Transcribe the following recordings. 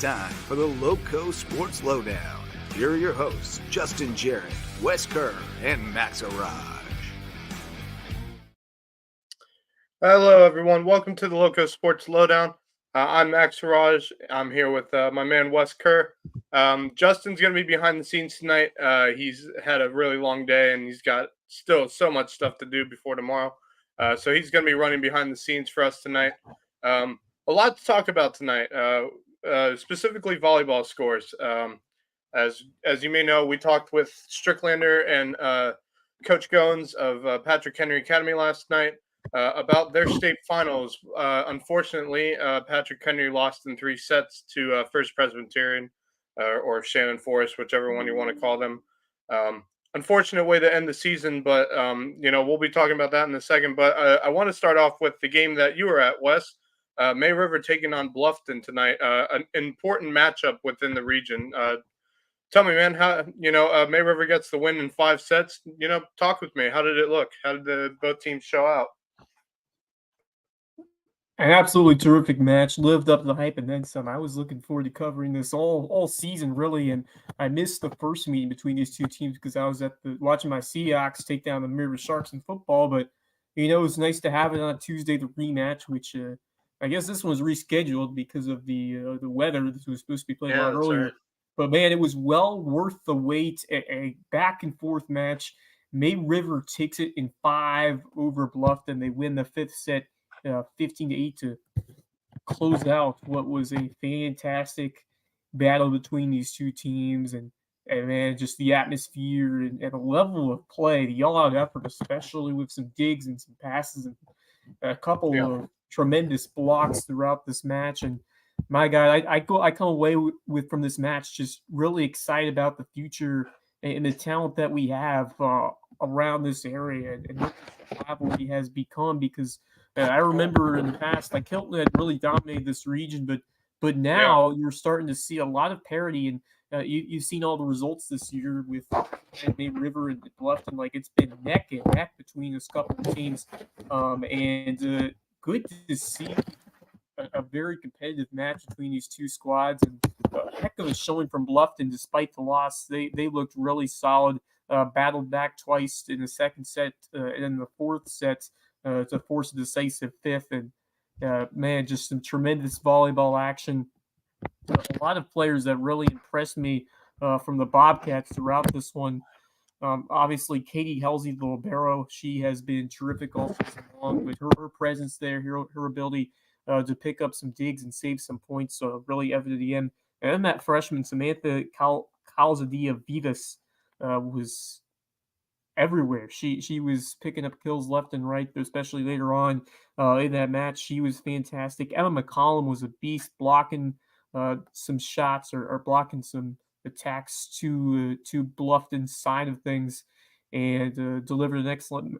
time for the LowcoSports Lowdown. Here are your hosts, Justin Jarrett, Wes Kerr, and Max Araj. Hello, everyone. Welcome to the LowcoSports Lowdown. I'm Max Araj. I'm here with my man, Wes Kerr. Justin's going to be behind the scenes tonight. He's had a really long day, and he's got still so much stuff to do before tomorrow. So he's going to be running behind the scenes for us tonight. A lot to talk about tonight, specifically volleyball scores. As you may know, we talked with Stricklander and Coach Goins of Patrick Henry Academy last night about their state finals. Unfortunately, Patrick Henry lost in 3 sets to First Presbyterian or Shannon Forest, whichever one you want to call them. Unfortunate way to end the season, but we'll be talking about that in a second. But I want to start off with the game that you were at, Wes. May River taking on Bluffton tonight. An important matchup within the region. Tell me, man, how May River gets the win in 5 sets. Talk with me. How did it look? How did both teams show out? An absolutely terrific match, lived up to the hype and then some. I was looking forward to covering this all season, really, and I missed the first meeting between these two teams because I was watching my Seahawks take down the River Sharks in football. But it was nice to have it on Tuesday, the rematch, which I guess this one was rescheduled because of the weather. This was supposed to be played a lot earlier. Right. But man, it was well worth the wait. A back and forth match. May River takes it in 5 over Bluffton. They win the 5th set. 15-8 to close out what was a fantastic battle between these two teams, and man, just the atmosphere and the level of play, the all-out effort, especially with some digs and some passes and a couple of tremendous blocks throughout this match. And my God, I come away with from this match just really excited about the future and the talent that we have around this area and what the rivalry has become, because I remember in the past, like Hilton had really dominated this region, but now you're starting to see a lot of parity, and you've seen all the results this year with May River and Bluffton. Like, it's been neck and neck between this couple of teams, and good to see a very competitive match between these two squads, and a heck of a showing from Bluffton despite the loss. They looked really solid, battled back twice in the 2nd set, and then the 4th set to force a decisive 5th. And man, just some tremendous volleyball action. A lot of players that really impressed me from the Bobcats throughout this one. Obviously, Katie Halsey, the libero, she has been terrific all season long, but her presence there, her ability to pick up some digs and save some points, really evident at the end. And then that freshman, Samantha Calzadia Vivas, was everywhere. She was picking up kills left and right, especially later on in that match. She was fantastic. Emma McCollum was a beast, blocking some shots or blocking some attacks to Bluffton's side of things, and delivered an excellent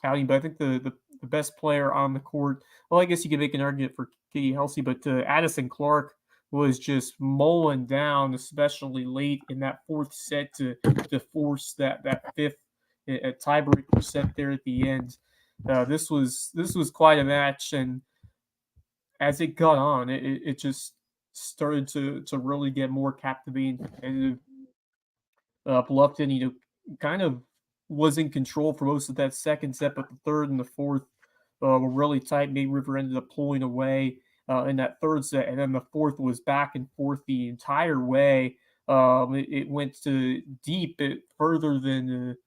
outing. But I think the best player on the court, well, I guess you could make an argument for Katie Halsey, but Addison Clark was just mowing down, especially late in that 4th set to force that 5th tiebreaker set there at the end. This was quite a match, and as it got on, it just started to really get more captivating. And Bluffton, kind of was in control for most of that 2nd set, but the 3rd and the 4th were really tight. May River ended up pulling away in that 3rd set, and then the 4th was back and forth the entire way. It went to deep, further than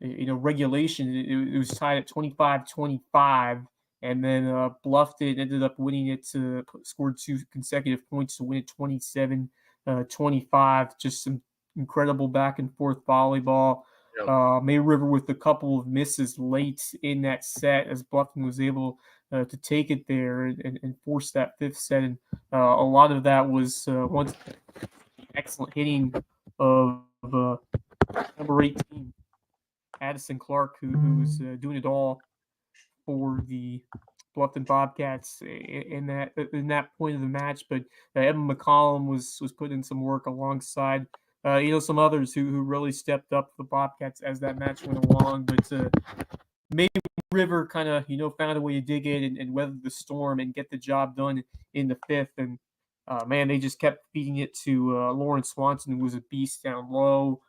regulation. It was tied at 25-25, and then Bluffton ended up winning it to scored 2 consecutive points to win it 27-25. Just some incredible back and forth volleyball. May River with a couple of misses late in that set as Bluffton was able to take it there and force that 5th set. And a lot of that was once excellent hitting of number 18, Addison Clark, who was doing it all for the Bluffton Bobcats in that point of the match. But Emma McCollum was putting in some work alongside some others who really stepped up for the Bobcats as that match went along. But May River kind of found a way to dig in and weather the storm and get the job done in the 5th. And Man, they just kept feeding it to Lauren Swanson, who was a beast down low.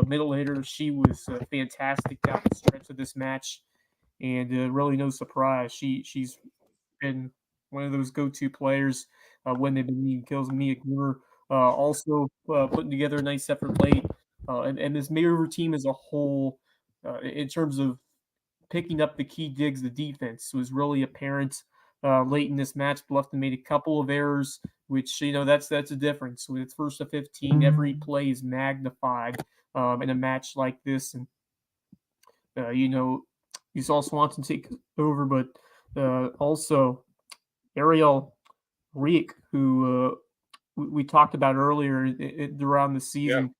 Middle hitter, she was fantastic down the stretch of this match, and really no surprise. She's been one of those go-to players when they've been needing kills. Mia Glimmer also putting together a nice effort late, and this May River team as a whole, in terms of picking up the key digs, the defense was really apparent late in this match. Bluffton made a couple of errors, which that's a difference. When it's first to 15, every play is magnified in a match like this, and you saw Swanson take over, but also Ariel Reek, who we talked about earlier around the season.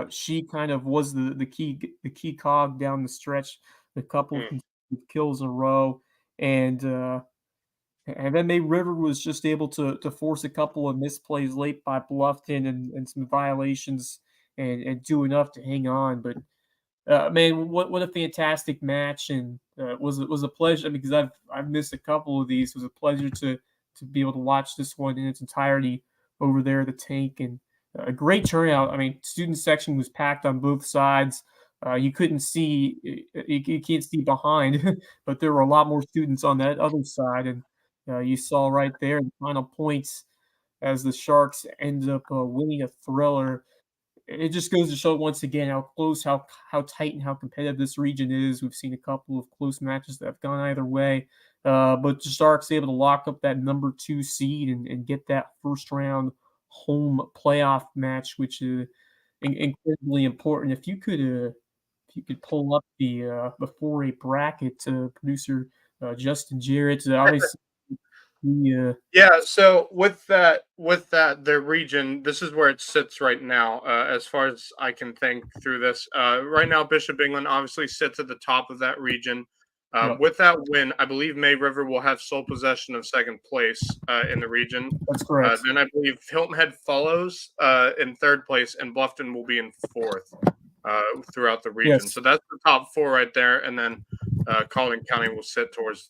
She kind of was the key cog down the stretch, a couple of kills in a row, and then May River was just able to force a couple of misplays late by Bluffton and some violations and do enough to hang on. But man, what a fantastic match, and it was a pleasure because I've missed a couple of these. It was a pleasure to be able to watch this one in its entirety over there at the tank, and a great turnout. I mean, student section was packed on both sides. You couldn't see, you can't see behind, but there were a lot more students on that other side, and you saw right there the final points as the Sharks ended up winning a thriller. It just goes to show once again how close, how tight, and how competitive this region is. We've seen a couple of close matches that have gone either way, but the Sharks able to lock up that number 2 seed and get that first round home playoff match, which is incredibly important. If you could pull up the 4A bracket, producer Justin Jarrett, obviously. Yeah, so with that, the region, this is where it sits right now, as far as I can think through this. Right now, Bishop England obviously sits at the top of that region. Yep. With that win, I believe May River will have sole possession of second place in the region. That's correct. Then I believe Hilton Head follows in third place, and Bluffton will be in fourth throughout the region. Yes. So that's the top 4 right there, and then Colleton County will sit towards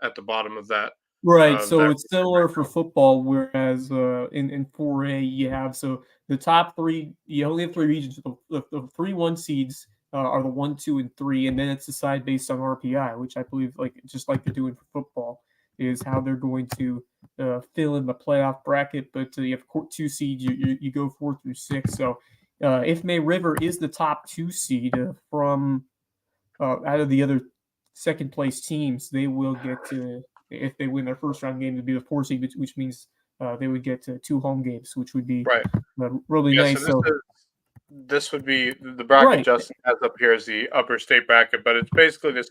at the bottom of that. Right, so it's similar for football, whereas in 4A you have the top 3. You only have 3 regions. The 3-1 seeds are the 1, 2, and 3, and then it's decided based on RPI, which I believe, just like they're doing for football, is how they're going to fill in the playoff bracket. But you have 2 seeds, you go 4 through 6. So if May River is the top 2 seed from out of the other second place teams, they will get to. If they win their first round game, to be the 4 seed, which means they would get 2 home games, which would be really nice. So this would be the bracket Justin has up here is the upper state bracket, but it's basically the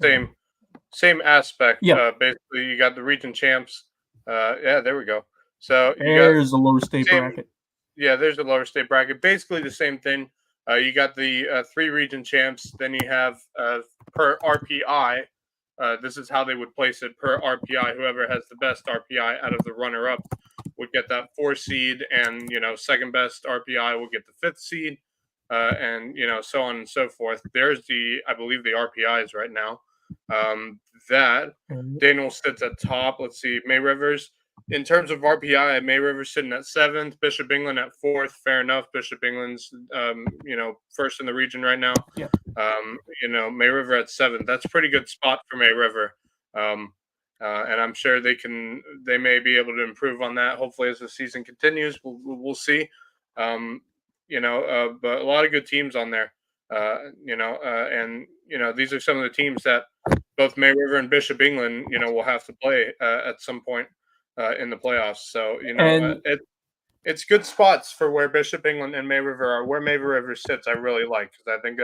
same aspect. Yeah. Basically, you got the region champs. There we go. So there's the lower state bracket. Yeah, there's the lower state bracket. Basically the same thing. You got the 3 region champs. Then you have per RPI. This is how they would place it per RPI. Whoever has the best RPI out of the runner-up would get that 4 seed, and second best RPI will get the 5th seed, and so on and so forth. There's I believe the RPIs right now. That Daniel sits at top. Let's see, May Rivers. In terms of RPI, May River sitting at 7th, Bishop England at 4th. Fair enough. Bishop England's, first in the region right now. Yeah. May River at 7th. That's a pretty good spot for May River. And I'm sure they may be able to improve on that. Hopefully, as the season continues, we'll see. But a lot of good teams on there. And these are some of the teams that both May River and Bishop England, will have to play at some point in the playoffs. So it's good spots for where Bishop England and May River are. Where May River sits, I really like, because I think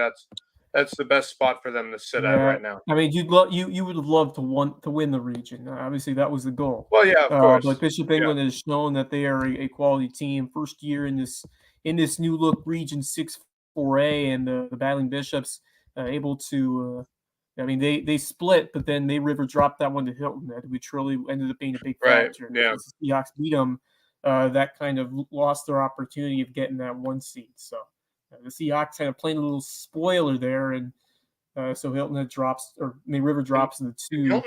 that's the best spot for them to sit at right now. I mean, you would have loved to win the region. Obviously, that was the goal. Well, yeah, of course. But Bishop England has shown that they are a quality team. First year in this new look region 6-4A, and the Battling Bishops able to. They split, but then May River dropped that one to Hilton, which really ended up being a big factor. Yeah. As the Seahawks beat them, that kind of lost their opportunity of getting that 1 seed. So the Seahawks kind of playing a little spoiler there, and so Hilton Head drops, or May River drops in the 2.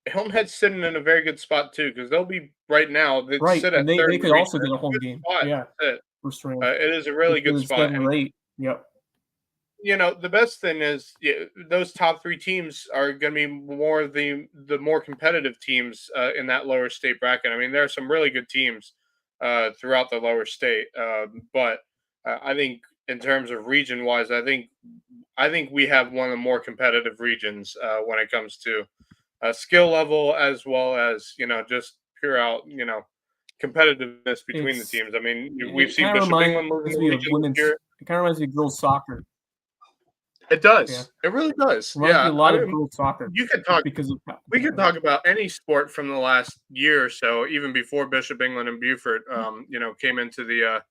Hilton Head's sitting in a very good spot too, because they'll be right now. They Right, sit and at they third they in the could region. also get a That's a home good game. spot Yeah, to sit. first round. It is a really good Because spot, 7 and or 8. Yep. the best thing is those top three teams are going to be more the more competitive teams in that lower state bracket. I mean, there are some really good teams throughout the lower state, but I think in terms of region wise, I think we have one of the more competitive regions when it comes to skill level as well as just pure out competitiveness between the It's teams. I mean, we've it seen kinda Bishop England lose in reminds the me of region this year. it kinda reminds me of girls soccer. It Yeah. does. It really does. Reminds me Yeah. a I lot of mean, girls soccer you could just talk. because of how We could talk about any sport from the last year or so, even before Bishop England and Beaufort, came into the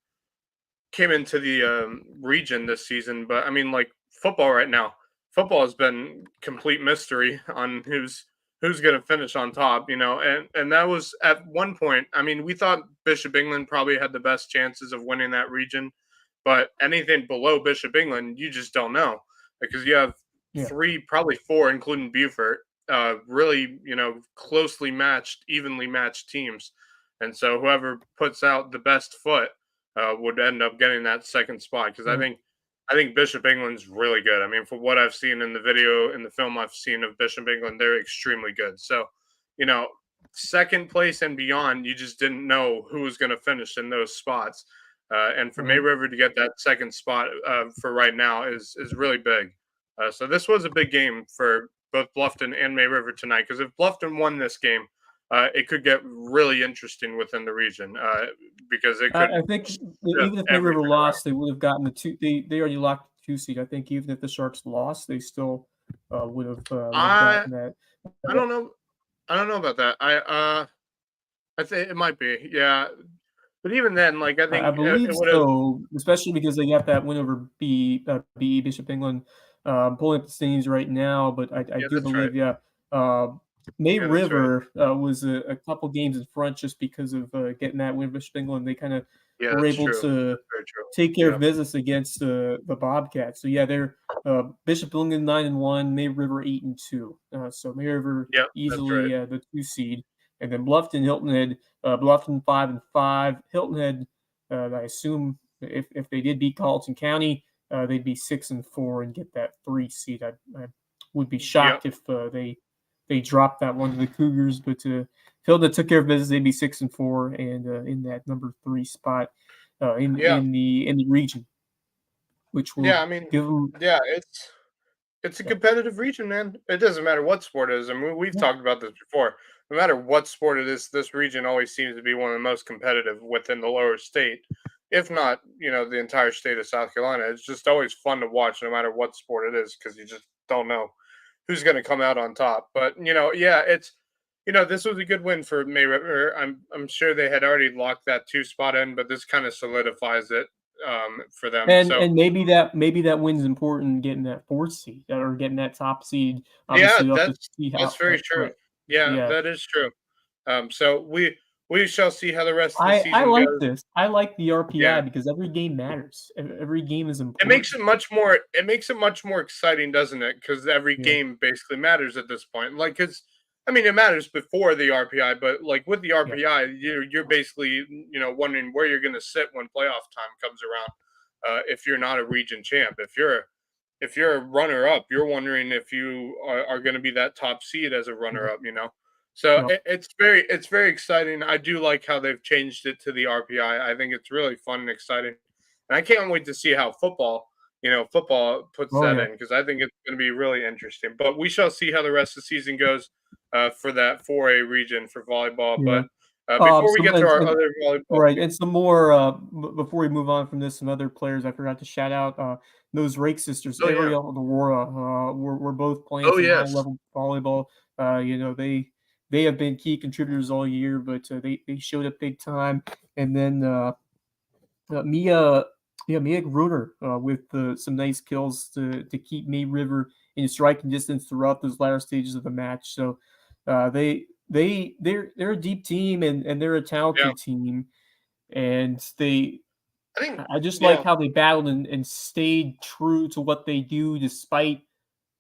region this season. But I mean, like football right now, football has been complete mystery on who's going to finish on top. And that was at one point. I mean, we thought Bishop England probably had the best chances of winning that region, but anything below Bishop England, you just don't know because you have Yeah. three, probably four, including Beaufort, really closely matched, evenly matched teams. And so whoever puts out the best foot would end up getting that second spot because I Right. think I think Bishop England's really good. I mean, for what I've seen in the video in the film I've seen of Bishop England, they're extremely good. So, you know, second place and beyond, you just didn't know who was going to finish in those spots. And for May Right. River to get that second spot for right now is really big. So this was a big game for both Bluffton and May River tonight because if Bluffton won this game, it could get really interesting within the region because it could I think shift even if May River everything around. lost, they would have gotten the 2 they already locked the 2 seed. I think even if the Sharks lost, they still, would have I gotten that. I don't know. I don't know about that. I think it might be. Yeah. But even then, like I I think believe it would have. so, especially because they got that win over BE Bishop England. I'm pulling up the standings right now, but I Yeah, do that's right. believe, yeah, uh, May Yeah, that's right. River was a couple games in front just because of getting that win over Bishop England. They kind of Yeah, were that's able true. to That's very true. take care Yeah. of business against the Bobcats. So yeah, they're Bishop England 9-1, May River 8-2. So May River Yeah, that's right. easily the 2 seed, and then Bluffton Hilton had Bluffton 5-5. Hilton had I assume if they did beat Carleton County, they'd be 6-4 and get that 3 seed. I would be Yep. shocked if they dropped that one to the Cougars, but Hilton took care of business. They'd be 6-4 and in that number 3 spot in Yeah. the region, which will Yeah. I mean, give them. yeah. It's a Yeah, competitive region, man. It doesn't matter what sport it is. I mean, we've yeah, talked about this before. No matter what sport it is, this region always seems to be one of the most competitive within the lower state, if not, the entire state of South Carolina. It's just always fun to watch, no matter what sport it is, because you just don't know who's going to come out on top. But yeah, this was a good win for May River. I'm sure they had already locked that two spot in, but this kind of solidifies it for them. So and maybe that win's important getting that 4th seed or getting that top seed. yeah, Obviously, we'll have to see that's how. very true. Right. Yeah, Yeah. that is true. So we shall see how the rest of the I season like goes. this. I like the Yeah, RPI because every game matters. Every game is it makes important. it much more. It makes it much more exciting, doesn't it? Because every Yeah. game basically matters at this point. Like, because I mean, it matters before the RPI, but like with the Yeah. RPI, you're basically wondering where you're going to sit when playoff time comes around. If you're not a region champ, if you're a runner up, you're wondering if you are going to be that top seed as a runner Mhm. up. So Yep. it's very exciting. I do like how they've changed it to the RPI. I think it's really fun and exciting, and I can't wait to see how football puts Oh that yeah. in because I think it's going to be really interesting. But we shall see how the rest of the season goes for that 4A region for volleyball. Yeah. But before we Some get to our and other volleyball right, team, and some more, before we move on from this, some other players I forgot to shout out, those Rake sisters, oh yeah, Ariel and Aurora, were both playing oh some yes, high-level volleyball. They have been key contributors all year, but, they showed up big time. And then, Mia Mia Gruner, with, some nice kills to keep May River in striking distance throughout those latter stages of the match. So, they're a deep team and they're a yeah. talented team, and I think I just like yeah, how they battled and stayed true to what they do despite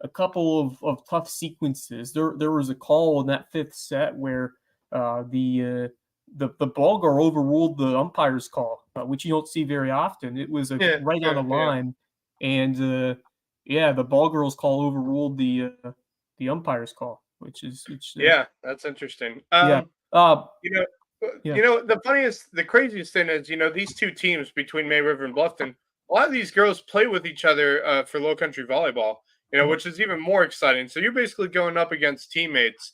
a couple of tough sequences. There was a call in that fifth set where the ball girl overruled the umpire's call, which you don't see very often. It was right on the line, and the ball girl's call overruled the umpire's call, which that's interesting. yeah. You know, Yeah. the craziest thing is, these two teams between May River and Bluffton, a lot of these girls play with each other for Lowcountry volleyball, which is even more exciting. So you're basically going up against teammates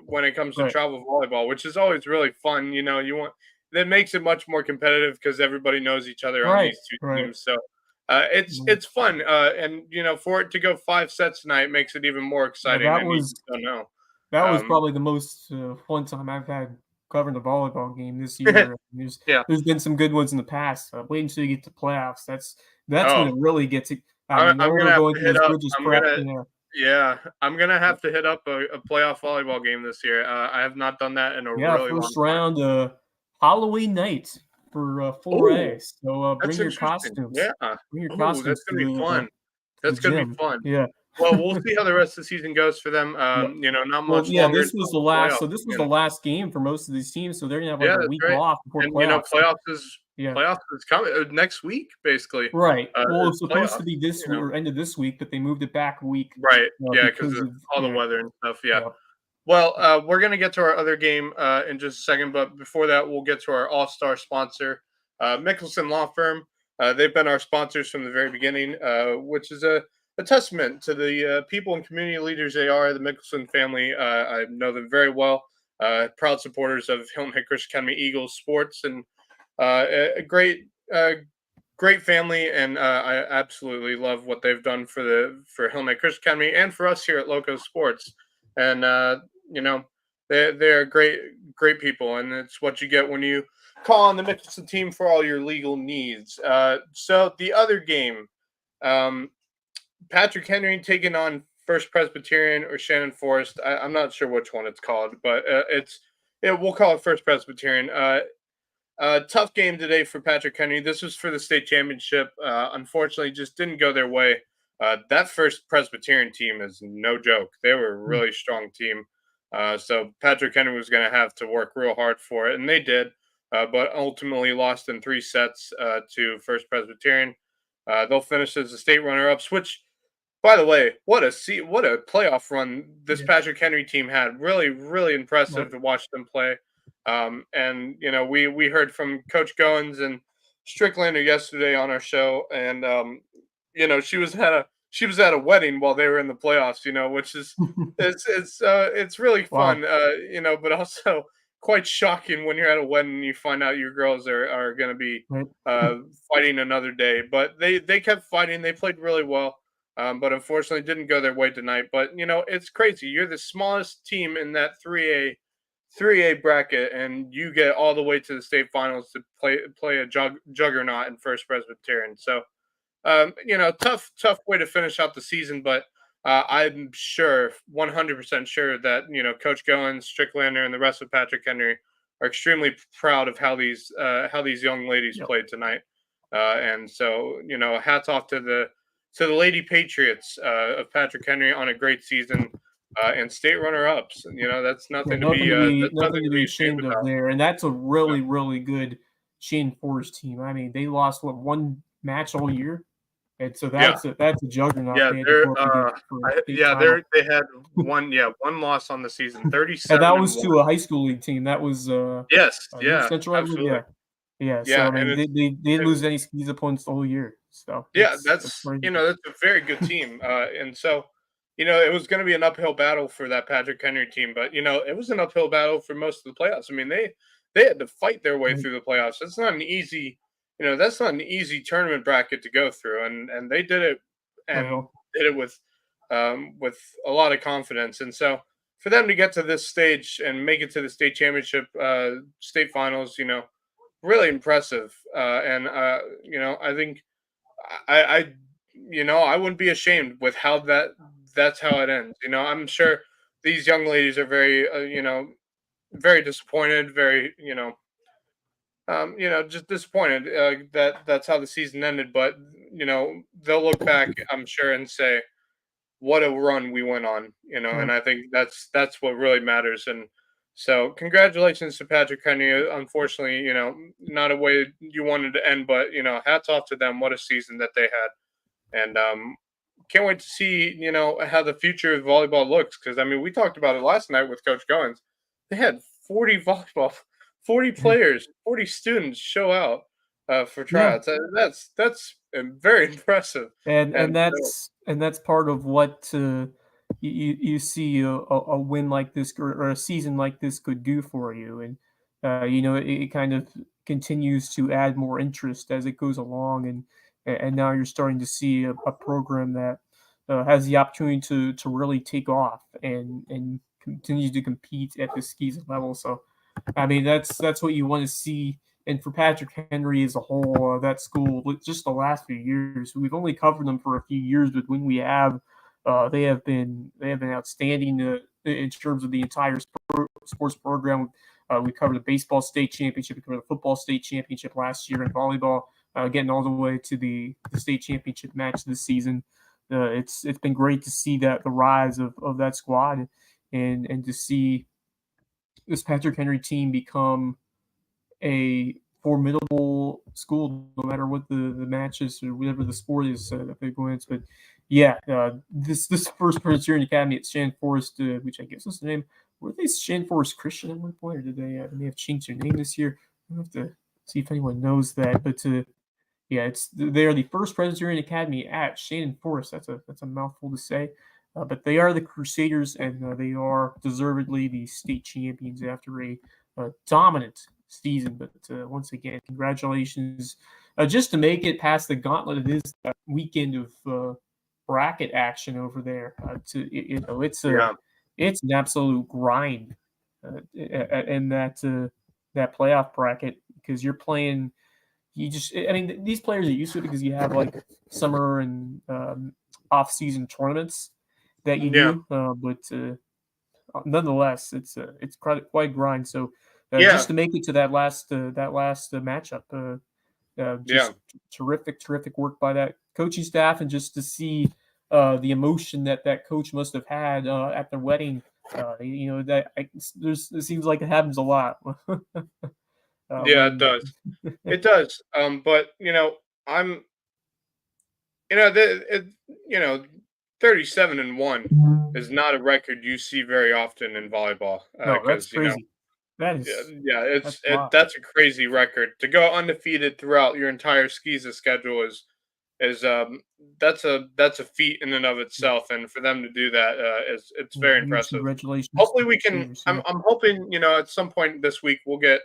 when it comes to travel volleyball, which is always really fun. That makes it much more competitive because everybody knows each other on these two teams. So it's fun, and for it to go 5 sets tonight makes it even more exciting. That was probably the most fun time I've had covering the volleyball game this year. There's been some good ones in the past. Wait until you get to playoffs. That's when it really gets. I'm gonna have to hit up. I'm gonna have to hit up a playoff volleyball game this year. I have not done that in a really long time. First round, Halloween night for 4A. So bring your costumes. Yeah, bring your costumes. That's gonna be fun. That's gonna be fun. Yeah. Well, we'll see how the rest of the season goes for them. Not much longer. This was the last. So this was the last game for most of these teams. So they're gonna have like a week off before playoffs. Playoffs is coming next week, basically. Right. Well, it's supposed to be this week or end of this week, but they moved it back a week. Right. Because of all the weather and stuff. Yeah. Well, we're gonna get to our other game in just a second, but before that, we'll get to our all-star sponsor, Mickelson Law Firm. They've been our sponsors from the very beginning, which is a testament to the people and community leaders they are, the Mickelson family. I know them very well. Proud supporters of Hilton Head Christian Academy Eagles sports, and a great family. And I absolutely love what they've done for Hilton Head Christian Academy and for us here at LowcoSports. And they're great people, and it's what you get when you call on the Mickelson team for all your legal needs. So the other game. Patrick Henry taking on First Presbyterian or Shannon Forest. I'm not sure which one it's called, but we'll call it First Presbyterian. Tough game today for Patrick Henry. This was for the state championship. Unfortunately, just didn't go their way. That First Presbyterian team is no joke. They were a really strong team. So Patrick Henry was going to have to work real hard for it, and they did, but ultimately lost in 3 sets to First Presbyterian. They'll finish as the state runner-ups, which, by the way, what a playoff run this Patrick Henry team had. Really, really impressive to watch them play. And we heard from Coach Goins and Stricklander yesterday on our show, and she was at a wedding while they were in the playoffs. Which is it's really fun. But also quite shocking when you're at a wedding and you find out your girls are going to be fighting another day. But they kept fighting. They played really well. But unfortunately didn't go their way tonight. But, it's crazy. You're the smallest team in that 3A bracket, and you get all the way to the state finals to play a juggernaut in First Presbyterian. So, tough way to finish out the season. But I'm sure, 100% sure that, Coach Goins, Stricklander, and the rest of Patrick Henry are extremely proud of how these young ladies played tonight. And so, hats off to the Lady Patriots of Patrick Henry on a great season and state runner-ups. That's nothing to be ashamed of there. And that's a really, really good Shannon Forest team. I mean, they lost one match all year, and so that's a juggernaut. Yeah, they had one loss on the season, 37. And that was to a high school league team. That was Central absolutely. Yeah, so I mean, they didn't lose any skis opponents the whole year. So that's a very good team, and so it was going to be an uphill battle for that Patrick Henry team, but it was an uphill battle for most of the playoffs. I mean, they had to fight their way through the playoffs. That's not an easy tournament bracket to go through, and they did it, and did it with a lot of confidence. And so for them to get to this stage and make it to the state championship, state finals, really impressive. And I think I wouldn't be ashamed with how that's how it ends. I'm sure these young ladies are very, very disappointed, very, just disappointed that's how the season ended. But, they'll look back, I'm sure, and say, what a run we went on, Yeah. and I think that's what really matters. And so congratulations to Patrick Henry. Unfortunately, not a way you wanted to end, but hats off to them. What a season that they had. And can't wait to see, how the future of volleyball looks. Because I mean, we talked about it last night with Coach Goins. They had 40 players, 40 students show out for Yeah. tryouts. That's very impressive. and And and that's part of what you see a win like this or a season like this could do for you, and it kind of continues to add more interest as it goes along, and now you're starting to see a program that has the opportunity to really take off and continue to compete at the season level. So I mean, that's what you want to see. And for Patrick Henry as a whole, that school, just the last few years, we've only covered them for a few years, but when we have, they have been outstanding in terms of the entire sports program. We covered the baseball state championship, we covered the football state championship last year, and volleyball, getting all the way to the state championship match this season. It's been great to see that the rise of that squad, and to see this Patrick Henry team become a formidable school, no matter what the matches or whatever the sport is that they go against. But yeah, this first Presbyterian Academy at Shannon Forest, which I guess is the name. Were they Shannon Forest Christian at one point, or did they have changed their name this year? I have to see if anyone knows that. But yeah, they are the first Presbyterian Academy at Shannon Forest. That's a mouthful to say. But they are the Crusaders, and they are deservedly the state champions after a dominant season. But once again, congratulations. Just to make it past the gauntlet, it is a weekend of bracket action over there. It's an absolute grind in that playoff bracket, because you're playing. I mean, these players are used to it because you have like summer and off-season tournaments that you yeah, do, but nonetheless, it's quite grind. So yeah, just to make it to that last matchup, yeah, just terrific work by that coaching staff, and just to see the emotion that coach must have had at their wedding. It seems like it happens a lot. yeah. It When does. It does. But I'm, you know, the, it, you know, 37-1 is not a record you see very often in volleyball. No, that's Because crazy. That yeah, is yeah, that's a lot. that's a crazy record to go undefeated throughout your entire SCISA schedule is that's a feat in and of itself, and for them to do that is it's Yeah, very huge impressive. congratulations Hopefully, to we the can. Crusaders. I'm Yeah. I'm hoping at some point this week we'll get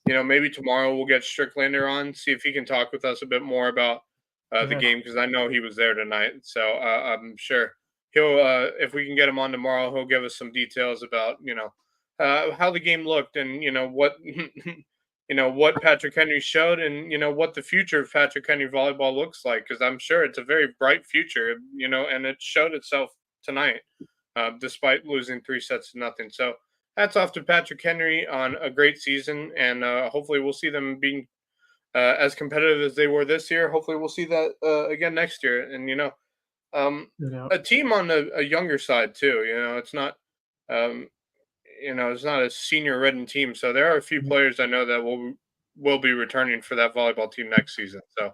maybe tomorrow we'll get Stricklander on, see if he can talk with us a bit more about the Yeah. game, because I know he was there tonight. So I'm sure he'll, if we can get him on tomorrow, he'll give us some details about how the game looked, and what what Patrick Henry showed, and what the future of Patrick Henry volleyball looks like, because I'm sure it's a very bright future, and it showed itself tonight, despite losing 3-0. So hats off to Patrick Henry on a great season, and hopefully we'll see them being as competitive as they were this year. Hopefully we'll see that again next year. And um, No doubt. a team on a younger side too. It's not um, it's not a senior ridden team, so there are a few Mhm. players I know that will be returning for that volleyball team next season. So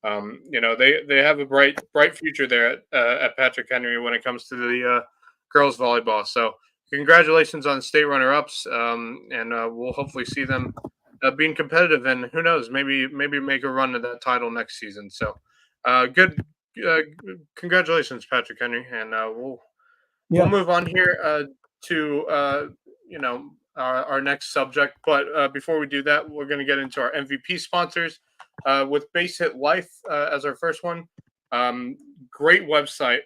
they have a bright future there at Patrick Henry when it comes to the girls volleyball. So congratulations on state runner-ups, and we'll hopefully see them being competitive, and who knows, maybe make a run to that title next season. So good, uh, congratulations, Patrick Henry, and we'll Yeah. move on here to our next subject. But before we do that, we're going to get into our MVP sponsors with Base Hit Life as our first one. Great website,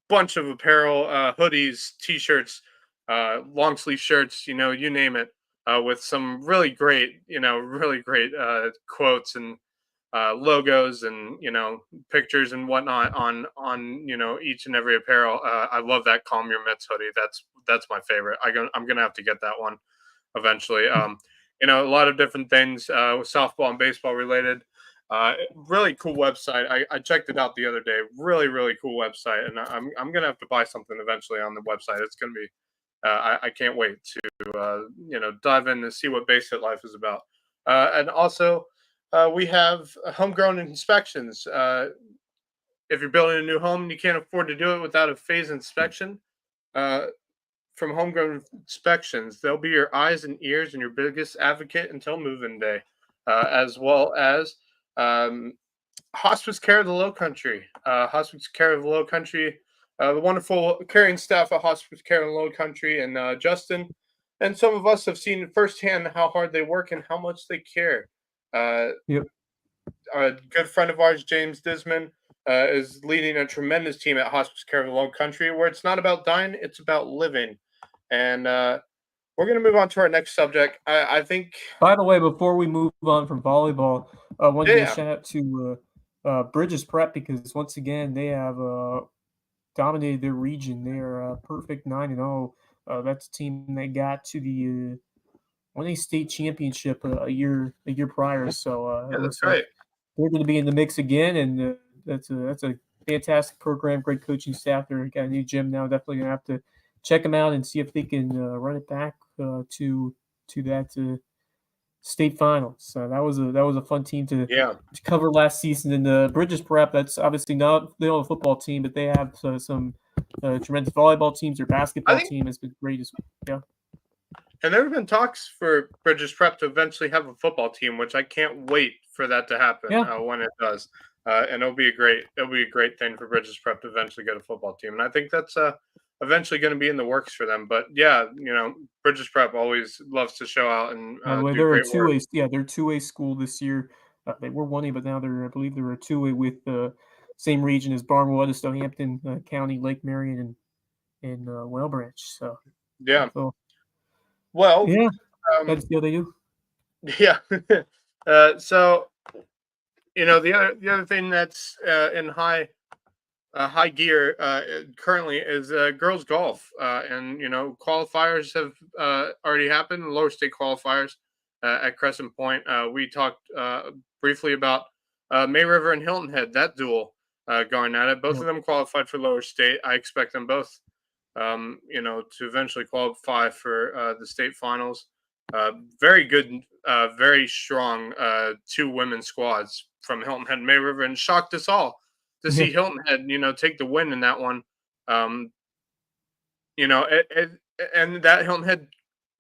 bunch of apparel, hoodies, t-shirts, long sleeve shirts, you name it, with some really great quotes and logos and pictures and whatnot on each and every apparel. I love that Calm Your Mitts hoodie. That's my favorite. I'm gonna have to get that one eventually. A lot of different things, softball and baseball related. Really cool website. I checked it out the other day. Really, really cool website, and I'm gonna have to buy something eventually on the website. It's gonna be. I can't wait to dive in and see what Base Hit Life is about. And also, we have homegrown inspections. If you're building a new home and you can't afford to do it without a phase inspection, uh, from Homegrown Inspections, they'll be your eyes and ears and your biggest advocate until move-in day, as well as um, Hospice Care of the Lowcountry. Hospice Care of the Lowcountry, the wonderful caring staff at Hospice Care of the Lowcountry, and Justin, and some of us have seen firsthand how hard they work and how much they care. Uh, Yep. a good friend of ours, James Disman, is leading a tremendous team at Hospice Care of the Lowcountry, where it's not about dying, it's about living. And we're going to move on to our next subject. I think. By the way, before we move on from volleyball, I wanted to Yeah. shout out to Bridges Prep, because once again they have dominated their region. They are perfect 9-0. That's a team that got to the winning state championship a year prior. So Yeah, it that's looks like right. they're going to be in the mix again, and that's a fantastic program, great coaching staff. They've got a new gym now. Definitely gonna have to check them out and see if they can run it back to that state finals. So that was a fun team to cover last season. And the Bridges Prep, that's obviously not they don't have a football team, but they have some tremendous volleyball teams. Their basketball team has been great as well. Yeah. And there have been talks for Bridges Prep to eventually have a football team, which I can't wait for that to happen when it does. And it'll be a great thing for Bridges Prep to eventually get a football team. And I think that's eventually going to be in the works for them. But yeah, Bridges Prep always loves to show out and By the way, do they're a great work. 2A. Yeah, they're 2A school this year. They were 1A, but now I believe they're a 2A with the same region as Barnwell, Edisto, Hampton County, Lake Marion, and Well Branch. So yeah. Well, yeah, that's what they do. Yeah. So the other thing that's in high gear currently is girls golf, and qualifiers have already happened. Lower state qualifiers at Crescent Point. We talked briefly about May River and Hilton Head, that duel going at it. Both of them qualified for lower state. I expect them both, to eventually qualify for the state finals. Very good, very strong two women's squads from Hilton Head and May River, and shocked us all to see Hilton Head, take the win in that one. And that Hilton Head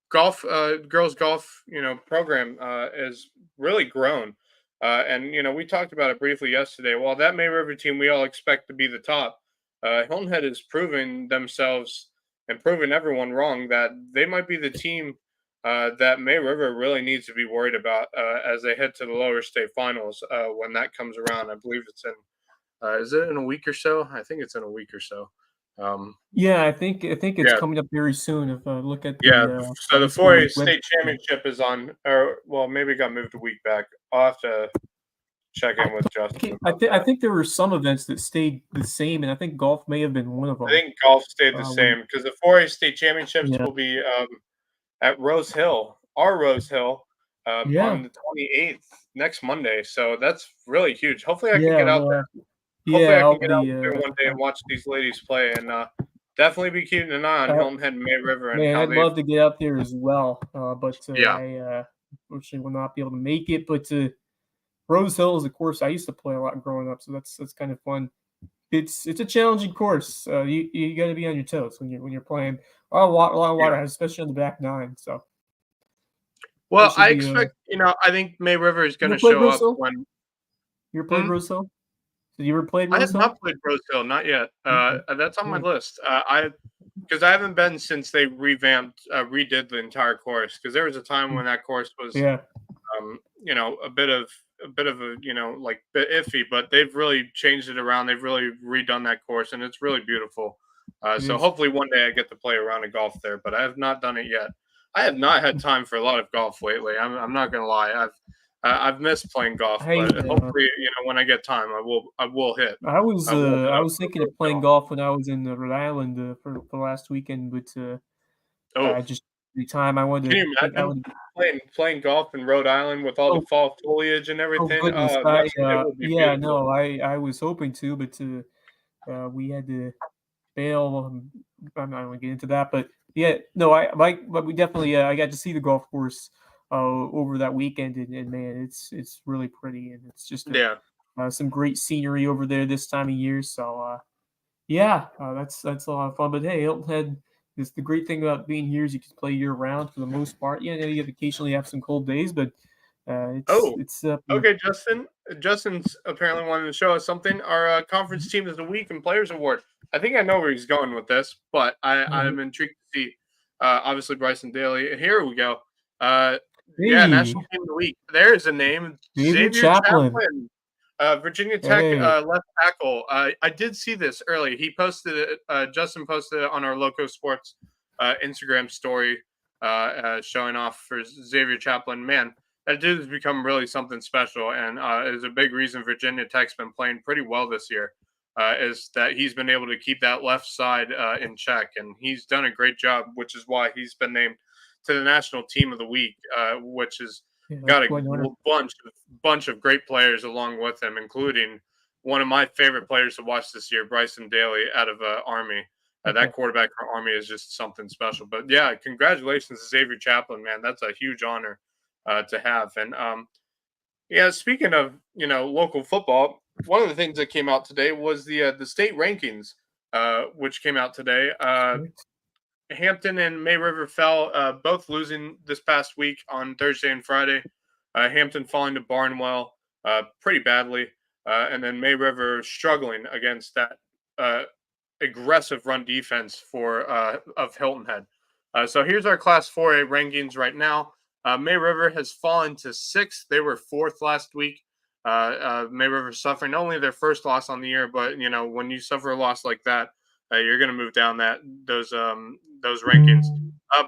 golf, girls golf, program is really grown. And we talked about it briefly yesterday. While that May River team we all expect to be the top, Hilton Head is proving themselves and proving everyone wrong that they might be the team that May River really needs to be worried about as they head to the lower state finals when that comes around. I believe it's in. Is it in a week or so? I think it's in a week or so. Yeah, I think it's coming up very soon. If I look at the so the 4A state championship is on, or well, maybe it got moved a week back. I'll have to check in with Justin. I think there were some events that stayed the same, and I think golf may have been one of them. I think golf stayed the same because the 4A state championships will be at Rose Hill, our Rose Hill, on the 28th, next Monday. So that's really huge. Hopefully, I can get out there. Hopefully, I can get out there one day and watch these ladies play, and definitely be keeping an eye on Hilton Head and May River. And I'd love to get out there as well, but I unfortunately will not be able to make it. But Rose Hill is a course I used to play a lot growing up, so that's kind of fun. It's a challenging course. You got to be on your toes when you're playing a lot of water, especially on the back nine. So, well, I expect I think May River is going to show up when you ever played Rose Hill. Have you ever played Rose Hill? I have not played Rose Hill, not yet. That's on my list. Because I haven't been since they redid the entire course. Because there was a time when that course was, a bit of a bit iffy. But they've really changed it around. They've really redone that course, and it's really beautiful. So hopefully one day I get to play a round of golf there. But I have not done it yet. I have not had time for a lot of golf lately. I'm not gonna lie. I've missed playing golf, but hopefully, when I get time, I will hit. I was thinking of playing golf when I was in Rhode Island for last weekend, but I just every time I wanted Can to you think I imagine would. playing golf in Rhode Island with all the Oh, fall foliage and oh everything? goodness, It would be yeah, beautiful. no, I was hoping to, but we had to bail. I'm not gonna get into that, but yeah, no, but we definitely, I got to see the golf course over that weekend, and man, it's really pretty, and it's just Yeah. some great scenery over there this time of year. So yeah, that's a lot of fun. But hey, Hilton Head is the great thing about being here is you can play year round for the most part. Yeah, you occasionally have some cold days, but Oh, it's okay, Justin. Justin's apparently wanting to show us something. Our conference team of the week and players award. I think I know where he's going with this, but I'm intrigued to see. Obviously, Bryson Daly. Here we go. Uh, yeah, hey, national team of the week. There's a name, Xavier Xavier Chaplin. Chaplin, Virginia Tech Hey, left tackle. I did see this early. He posted it. Justin posted it on our LowcoSports Instagram story, showing off for Xavier Chaplin. Man, that dude has become really something special, and is a big reason Virginia Tech's been playing pretty well this year. Is that he's been able to keep that left side in check, and he's done a great job, which is why he's been named to the national team of the week, which has yeah, that's got a quite an honor. bunch of great players along with him, including one of my favorite players to watch this year, Bryson Daly out of Army. That quarterback for Army is just something special. But yeah, congratulations to Xavier Chaplin, man. That's a huge honor to have. And yeah, speaking of local football, one of the things that came out today was the state rankings, which came out today. Hampton and May River fell, both losing this past week on Thursday and Friday. Hampton falling to Barnwell pretty badly, and then May River struggling against that aggressive run defense for of Hilton Head. So here's our Class 4A rankings right now. May River has fallen to sixth. They were fourth last week. May River suffering only their first loss on the year, but when you suffer a loss like that, you're going to move down those rankings.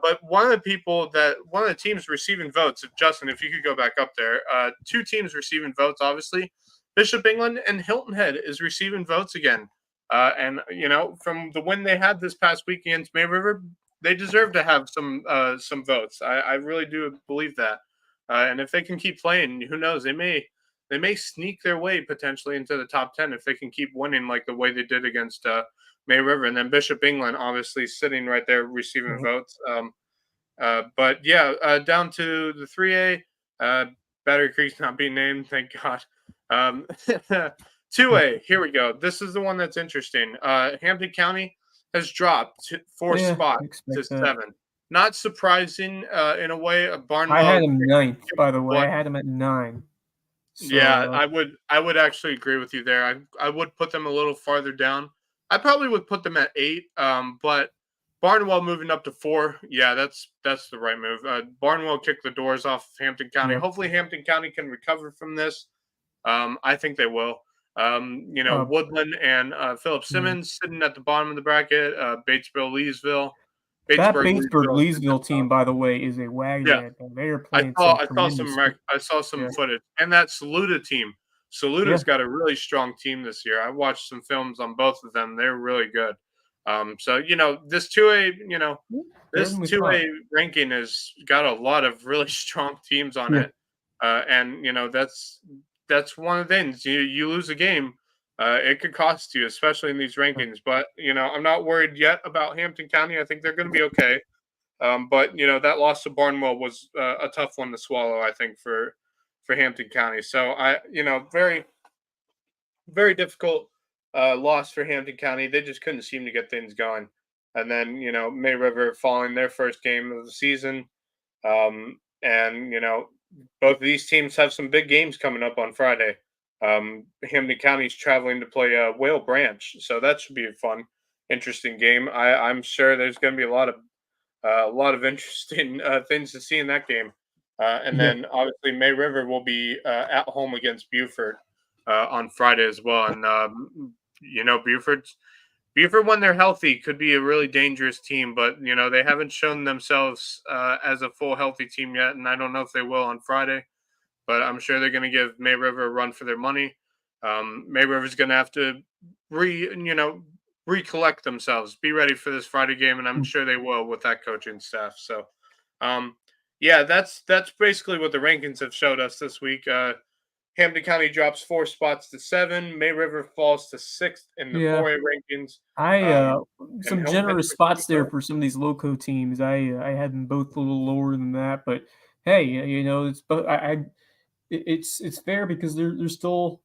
But one of the teams receiving votes, Justin, if you could go back up there, two teams receiving votes, obviously, Bishop England and Hilton Head is receiving votes again. And from the win they had this past week against May River, they deserve to have some votes. I really do believe that. And if they can keep playing, who knows? They may sneak their way potentially into the top 10 if they can keep winning like the way they did against May River. And then Bishop England obviously sitting right there receiving votes. But yeah, down to the 3A. Battery Creek's not being named, thank God. 2A, here we go. This is the one that's interesting. Hampton County has dropped four Yeah, spots to expect that. 7. Not surprising in a way. I had Barnwell. him ninth, by the way. I had him at 9. Yeah, So I would actually agree with you there. I would put them a little farther down. I probably would put them at 8. But Barnwell moving up to 4. Yeah, that's the right move. Barnwell kicked the doors off Hampton County. yeah, Hopefully Hampton County can recover from this. I think they will. uh, Woodland and Philip yeah. Simmons sitting at the bottom of the bracket. That Batesburg, Leesville sitting at Batesburg-Leesville the top. team, by the way, is a wagon Yeah, head, man. They are playing some tremendous. I saw some Yeah, footage, and that Saluda team. yeah, Saluta's got a really strong team this year. I watched some films on both of them. They're really good. So this 2A, they're gonna this be 2A tough. ranking has got a lot of really strong teams on Yeah, it, and that's one of the things. You lose a game, it could cost you, especially in these rankings. But I'm not worried yet about Hampton County. I think they're going to be okay. But that loss to Barnwell was a tough one to swallow, I think, for Hampton County. So very very difficult loss for Hampton County. They just couldn't seem to get things going. And then May River falling their first game of the season, and both of these teams have some big games coming up on Friday. Hampton County's traveling to play Whale Branch, so that should be a fun, interesting game. I'm sure there's going to be a lot of interesting things to see in that game. And yeah. then obviously May River will be at home against Buford on Friday as well. And Buford, when they're healthy, could be a really dangerous team. But they haven't shown themselves as a full healthy team yet, and I don't know if they will on Friday. But I'm sure they're going to give May River a run for their money. May River's going to have to recollect themselves, be ready for this Friday game, and I'm sure they will with that coaching staff. So Yeah, that's basically what the rankings have showed us this week. Hampton County drops 4 spots to 7. May River falls to 6th in the Yeah. 4A rankings. I And some Hilton Head generous spots there for some of these loco teams. I had them both a little lower than that, but hey, it's but it's fair because they're still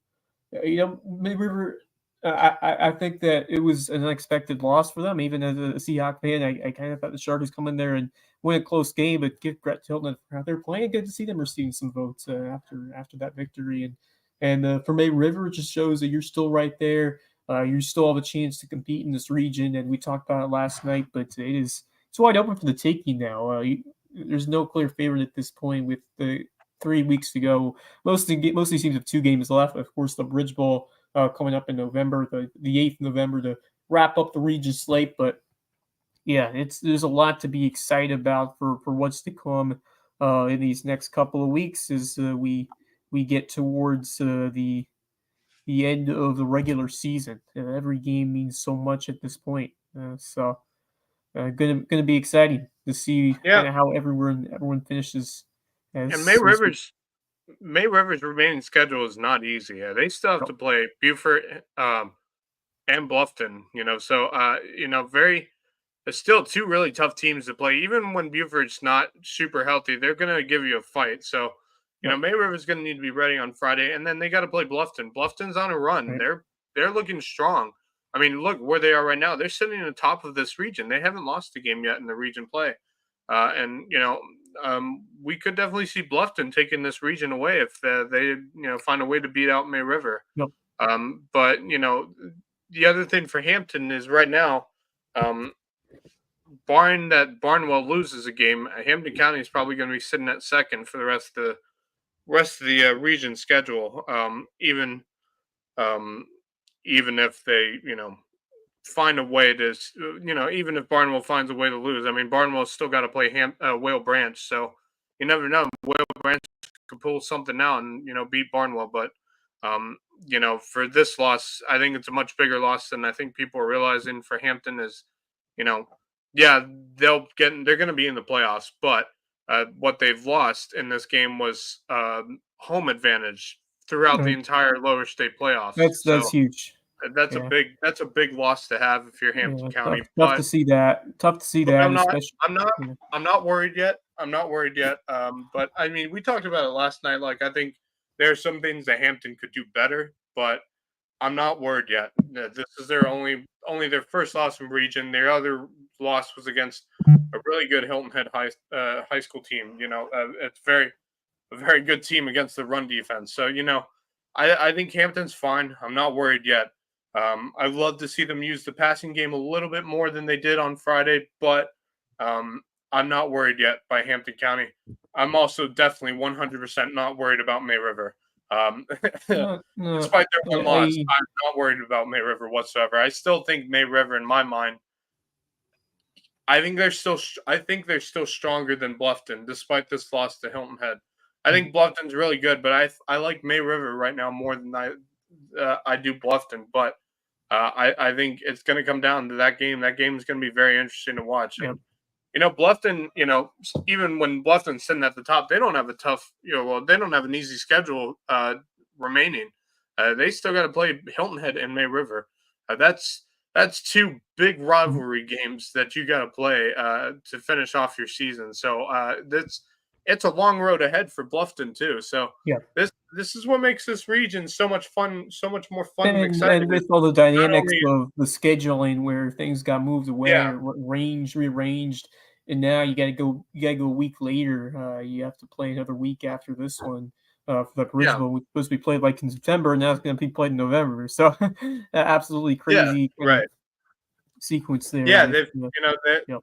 Mid River. I think that it was an unexpected loss for them. Even as a Seahawk fan, I kind of thought the Sharks come in there and win a close game, but give Brett Tilton for how they're playing. Good to see them receiving some votes after that victory, and for May River, it just shows that you're still right there. You still have a chance to compete in this region, and we talked about it last night. But it's wide open for the taking now. There's no clear favorite at this point with the 3 weeks to go. Most of these teams have 2 games left. Of course, the Bridge Bowl coming up in November, the 8th of November to wrap up the region slate. But yeah, there's a lot to be excited about for what's to come in these next couple of weeks as we get towards the end of the regular season. Every game means so much at this point. Gonna be exciting to see Yeah, kind of how everyone finishes and as we May River's remaining schedule is not easy. They still have go. to play Beaufort and Bluffton, so very there's still two really tough teams to play. Even when Buford's not super healthy, they're going to give you a fight. So, Yep. May River's going to need to be ready on Friday, and then they got to play Bluffton. Bluffton's on a run. Right. They're looking strong. I mean, look where they are right now. They're sitting in the top of this region. They haven't lost a game yet in the region play, and we could definitely see Bluffton taking this region away if they find a way to beat out May River. Yep. But the other thing for Hampton is right now. Barring that Barnwell loses a game, Hampton County is probably going to be sitting at second for the rest of the region schedule. Um, even if they find a way to even if Barnwell finds a way to lose. I mean, Barnwell's still got to play Whale Branch, so you never know. Whale Branch could pull something out and beat Barnwell, but for this loss, I think it's a much bigger loss than I think people are realizing. For Hampton is, you know, yeah, they're going to be in the playoffs, but what they've lost in this game was home advantage throughout the Right. entire lower state playoffs. That's So huge. that's a Yeah. big loss to have if you're Hampton Yeah. County. Tough to But see that. Tough to see look, that, especially. I'm not, Yeah. I'm not worried yet. I'm not worried yet. But I mean, we talked about it last night. Like, I think there are some things that Hampton could do better, but I'm not worried yet. This is their only their first loss in region. Their other loss was against a really good Hilton Head high school team. It's a very good team against the run defense. So I think Hampton's fine. I'm not worried yet. I'd love to see them use the passing game a little bit more than they did on Friday, but I'm not worried yet by Hampton County. I'm also definitely 100% not worried about May River. Um, No, no, Despite their one loss, I I'm not worried about May River whatsoever. I still think May River, in my mind, I think they're still stronger than Bluffton, despite this loss to Hilton Head. I think Bluffton's really good, but I like May River right now more than I do Bluffton. But I think it's going to come down to that game. That game is going to be very interesting to watch. Yep. And Bluffton, even when Bluffton's sitting at the top, they don't have a tough, they don't have an easy schedule remaining. They still got to play Hilton Head and May River. That's two big rivalry games that you got to play to finish off your season. So it's a long road ahead for Bluffton too. So Yeah. this is what makes this region so much fun, so much more fun and And exciting. with all the dynamics only- of the scheduling where things got moved away Yeah. or rearranged, and now you gotta go a week later. You have to play another week after this one for the Yeah. original, which was supposed to be played like in September, and now it's gonna be played in November. So absolutely crazy kind right. of sequence there. Yeah, with, yep.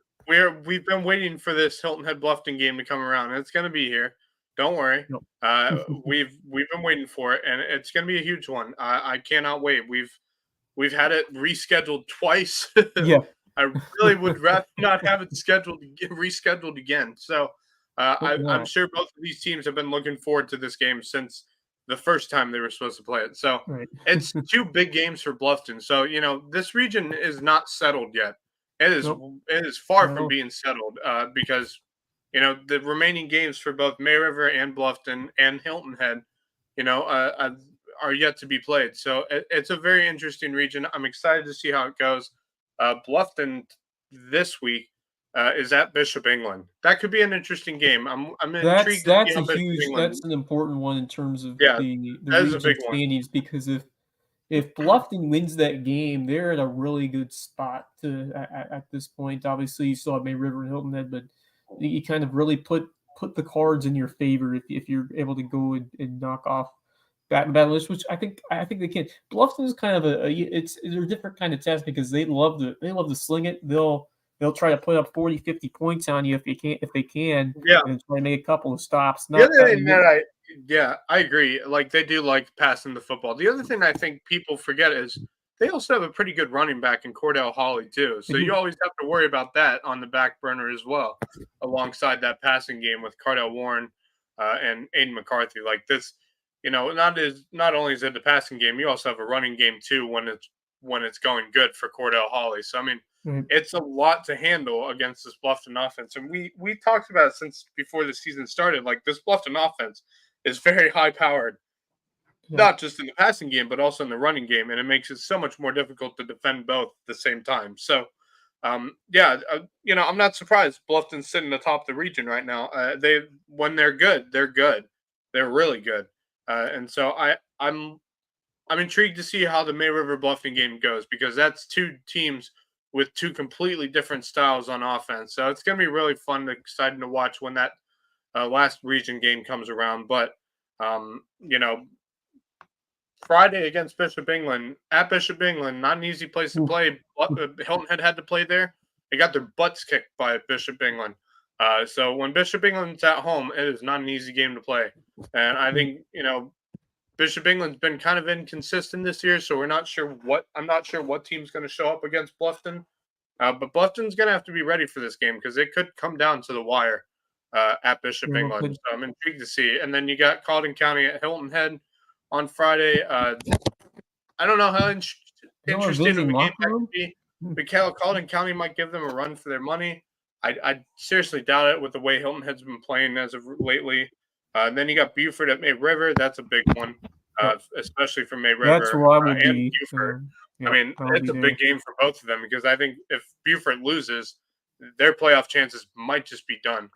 we've been waiting for this Hilton Head Bluffton game to come around. It's going to be here. Don't worry. Yep. We've been waiting for it, and it's going to be a huge one. I cannot wait. We've had it rescheduled twice. Yeah. I really would rather not have it rescheduled again. So I'm sure both of these teams have been looking forward to this game since the first time they were supposed to play it. So Right. it's two big games for Bluffton. So this region is not settled yet. It is Nope. it is far No. from being settled because the remaining games for both May River and Bluffton and Hilton Head, are yet to be played. So it's a very interesting region. I'm excited to see how it goes. Bluffton this week is at Bishop England. That could be an interesting game. I'm intrigued to see how Bishop England. That's an important one in terms of Yeah, the that is a region big one. standings, because if Bluffton wins that game, they're in a really good spot at this point. Obviously, you still have May River and Hilton Head, but you kind of really put the cards in your favor if you're able to go and knock off Battle List, which I think they can. Bluffton is kind of it's a different kind of test because they love to sling it. They'll try to put up 40, 50 points on you if they can, Yeah. and try to make a couple of stops. The other thing that I agree. Like, they do like passing the football. The other thing I think people forget is they also have a pretty good running back in Cordell Hawley too. So you always have to worry about that on the back burner as well, alongside that passing game with Cardell Warren and Aiden McCarthy. Like this, not only is it the passing game, you also have a running game too when it's going good for Cordell Hawley. So I mean, it's a lot to handle against this Bluffton offense. And we talked about it since before the season started. Like, this Bluffton offense is very high powered, not just in the passing game, but also in the running game. And it makes it so much more difficult to defend both at the same time. So, I'm not surprised Bluffton's sitting atop the region right now. When they're good, they're good. They're really good. And so I'm intrigued to see how the May River Bluffton game goes, because that's two teams with two completely different styles on offense. So it's going to be really fun and exciting to watch when that last region game comes around. But, Friday against Bishop England, at Bishop England, not an easy place to play. Hilton Head had to play there. They got their butts kicked by Bishop England. So when Bishop England's at home, it is not an easy game to play. And I think, Bishop England's been kind of inconsistent this year, so I'm not sure what team's going to show up against Bluffton. But Bluffton's going to have to be ready for this game, because it could come down to the wire at Bishop England. So I'm intrigued to see. And then you got Colleton County at Hilton Head on Friday. I don't know how interesting of a game that could be. But Colleton County might give them a run for their money. I seriously doubt it with the way Hilton Head's been playing as of lately. Then you got Buford at May River. That's a big one, especially for May River. That's where I would and be. Buford. I mean, it's a big game for both of them, because I think if Buford loses, their playoff chances might just be done.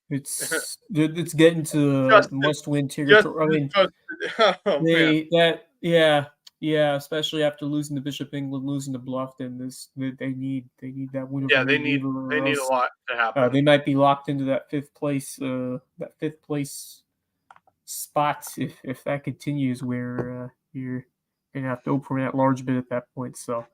It's getting to must-win territory. I mean, especially after losing to Bishop England, losing to Bluffton, they need that win. Yeah, they need a lot to happen. They might be locked into that fifth place spot if that continues, where you're gonna have to open that large bit at that point. So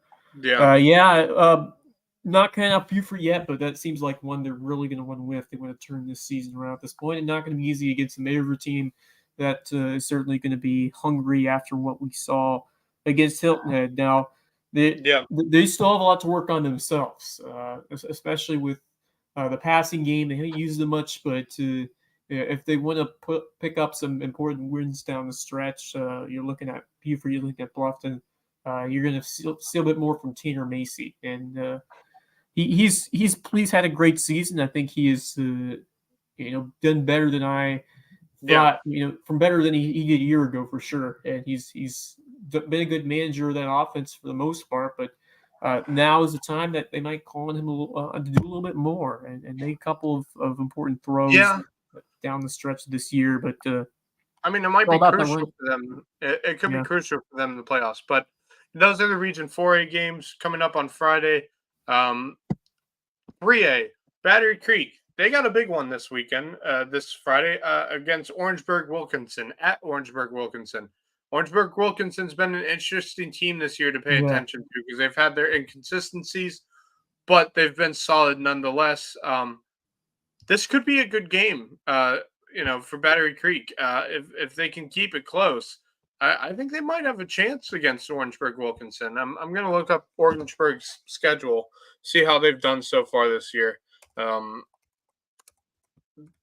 not kind of Buford yet, but that seems like one they're really going to run with. They want to turn this season around at this point, and not going to be easy against the May River team that is certainly going to be hungry after what we saw against Hilton Head. Now, they still have a lot to work on themselves, especially with the passing game. They haven't used them much, but if they want to pick up some important wins down the stretch, you're looking at Buford, you're looking at Bluffton. You're going to see a bit more from Tanner Macy, and he's had a great season. I think he is done better than I thought. From better than he did a year ago for sure. And he's been a good manager of that offense for the most part. But now is the time that they might call on him to do a little bit more and make a couple of important throws down the stretch this year. But I mean, it might be crucial for them. It could be crucial for them in the playoffs. But those are the Region 4A games coming up on Friday. 3A, Battery Creek. They got a big one this weekend, this Friday, against Orangeburg Wilkinson, at Orangeburg Wilkinson. Orangeburg Wilkinson's been an interesting team this year to pay attention to, because they've had their inconsistencies, but they've been solid nonetheless. This could be a good game, for Battery Creek. If they can keep it close, I think they might have a chance against Orangeburg Wilkinson. I'm going to look up Orangeburg's schedule, see how they've done so far this year.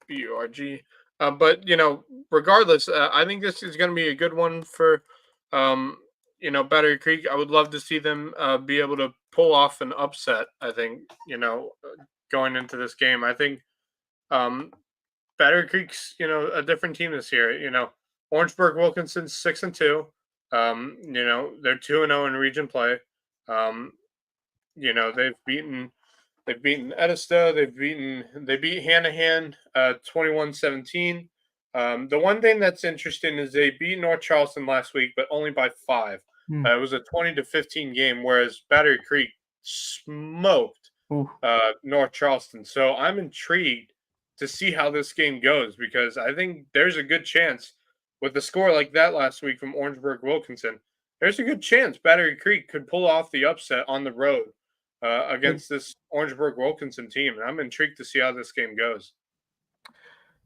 BURG. But, regardless, I think this is going to be a good one for, Battery Creek. I would love to see them be able to pull off an upset, I think, going into this game. I think Battery Creek's, a different team this year. Orangeburg Wilkinson's 6-2. They're 2-0 in region play. Um, they've beaten Edista. They beat Hanahan 21-17. The one thing that's interesting is they beat North Charleston last week, but only by 5. Hmm. It was a 20-15 game, whereas Battery Creek smoked Ooh. North Charleston. So I'm intrigued to see how this game goes, because I think there's a good chance with a score like that last week from Orangeburg Wilkinson. There's a good chance Battery Creek could pull off the upset on the road against this Orangeburg Wilkinson team, and I'm intrigued to see how this game goes.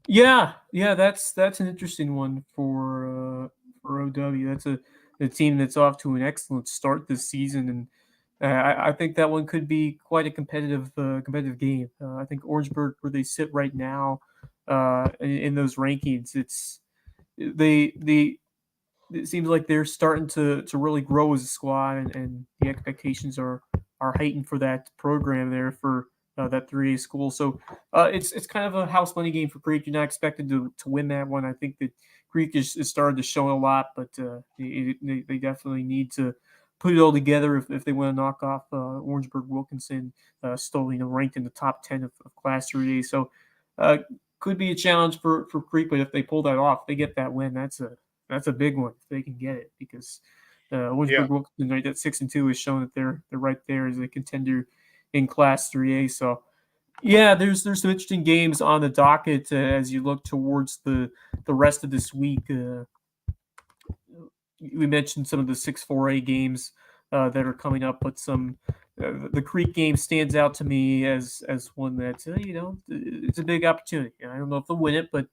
Yeah, that's an interesting one for OW. That's a team that's off to an excellent start this season, and I think that one could be quite a competitive game. I think Orangeburg, where they sit right now in those rankings, they it seems like they're starting to really grow as a squad, and the expectations are heightened for that program there for that 3A school. So it's kind of a house money game for Creek. You're not expected to win that one. I think that Creek is started to show a lot, but they definitely need to put it all together if they want to knock off Orangeburg Wilkinson, still ranked in the top 10 of Class 3A. So could be a challenge for Creek, but if they pull that off, they get that win. That's a big one if they can get it, because Orangeburg Wilkinson right at 6-2 has shown that they're right there as a contender in Class 3A. So yeah, there's some interesting games on the docket as you look towards the rest of this week. We mentioned some of the 6-4A games that are coming up, but the Creek game stands out to me as one that it's a big opportunity. I don't know if they'll win it, but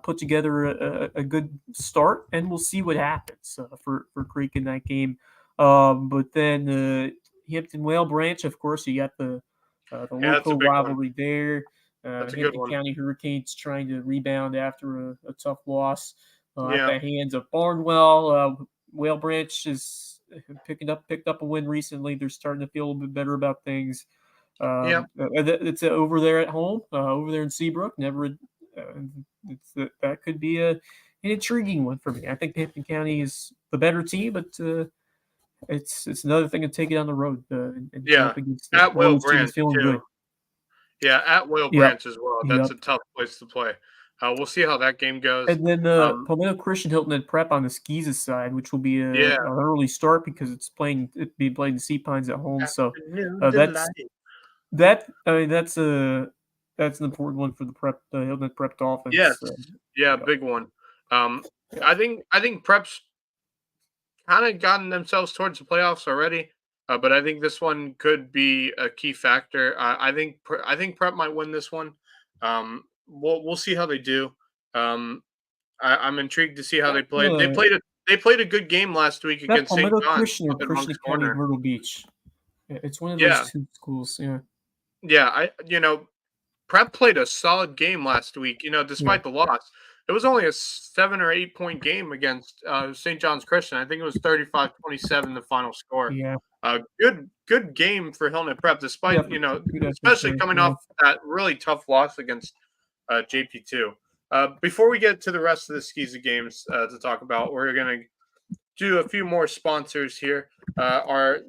put together a good start, and we'll see what happens for Creek in that game. But then Hampton Whale Branch, of course, you got the Lowco rivalry there. That's a good Hampton one. County Hurricanes trying to rebound after a tough loss at the hands of Barnwell. Whale Branch is picked up a win recently. They're starting to feel a little bit better about things. It's over there at home, over there in Seabrook. That could be an intriguing one for me. I think Hampton County is the better team, but it's another thing to take it on the road. And up against at Whale Branch feeling too. good. Yeah, at Whale Branch as well. That's a tough place to play. We'll see how that game goes. And then Palmetto Christian Hilton and Prep on the Skis side, which will be an early start because it's being played in Sea Pines at home. So that's an important one for the Prep Hilton Prep Dolphins. Yes, big one. I think Prep's kind of gotten themselves towards the playoffs already, but I think this one could be a key factor. I think Prep might win this one. We'll see how they do. I'm intrigued to see how they play. They played a good game last week against St. John's. Christian or Christian County Myrtle Beach. It's one of those two schools. Yeah. Prep played a solid game last week. Despite the loss, it was only a 7 or 8 point game against St. John's Christian. I think it was 35-27 the final score. Yeah. Good game for Hilton Prep, despite especially coming off that really tough loss against JP2. Before we get to the rest of the Skeezy games to talk about, we're going to do a few more sponsors here. Our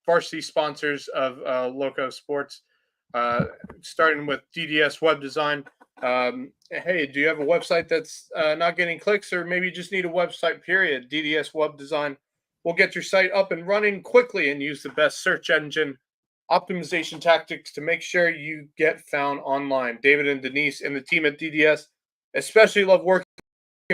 varsity sponsors of LowcoSports, starting with DDS Web Design. Hey, do you have a website that's not getting clicks, or maybe you just need a website, period? DDS Web Design will get your site up and running quickly and use the best search engine optimization tactics to make sure you get found online. David and Denise and the team at DDS especially love working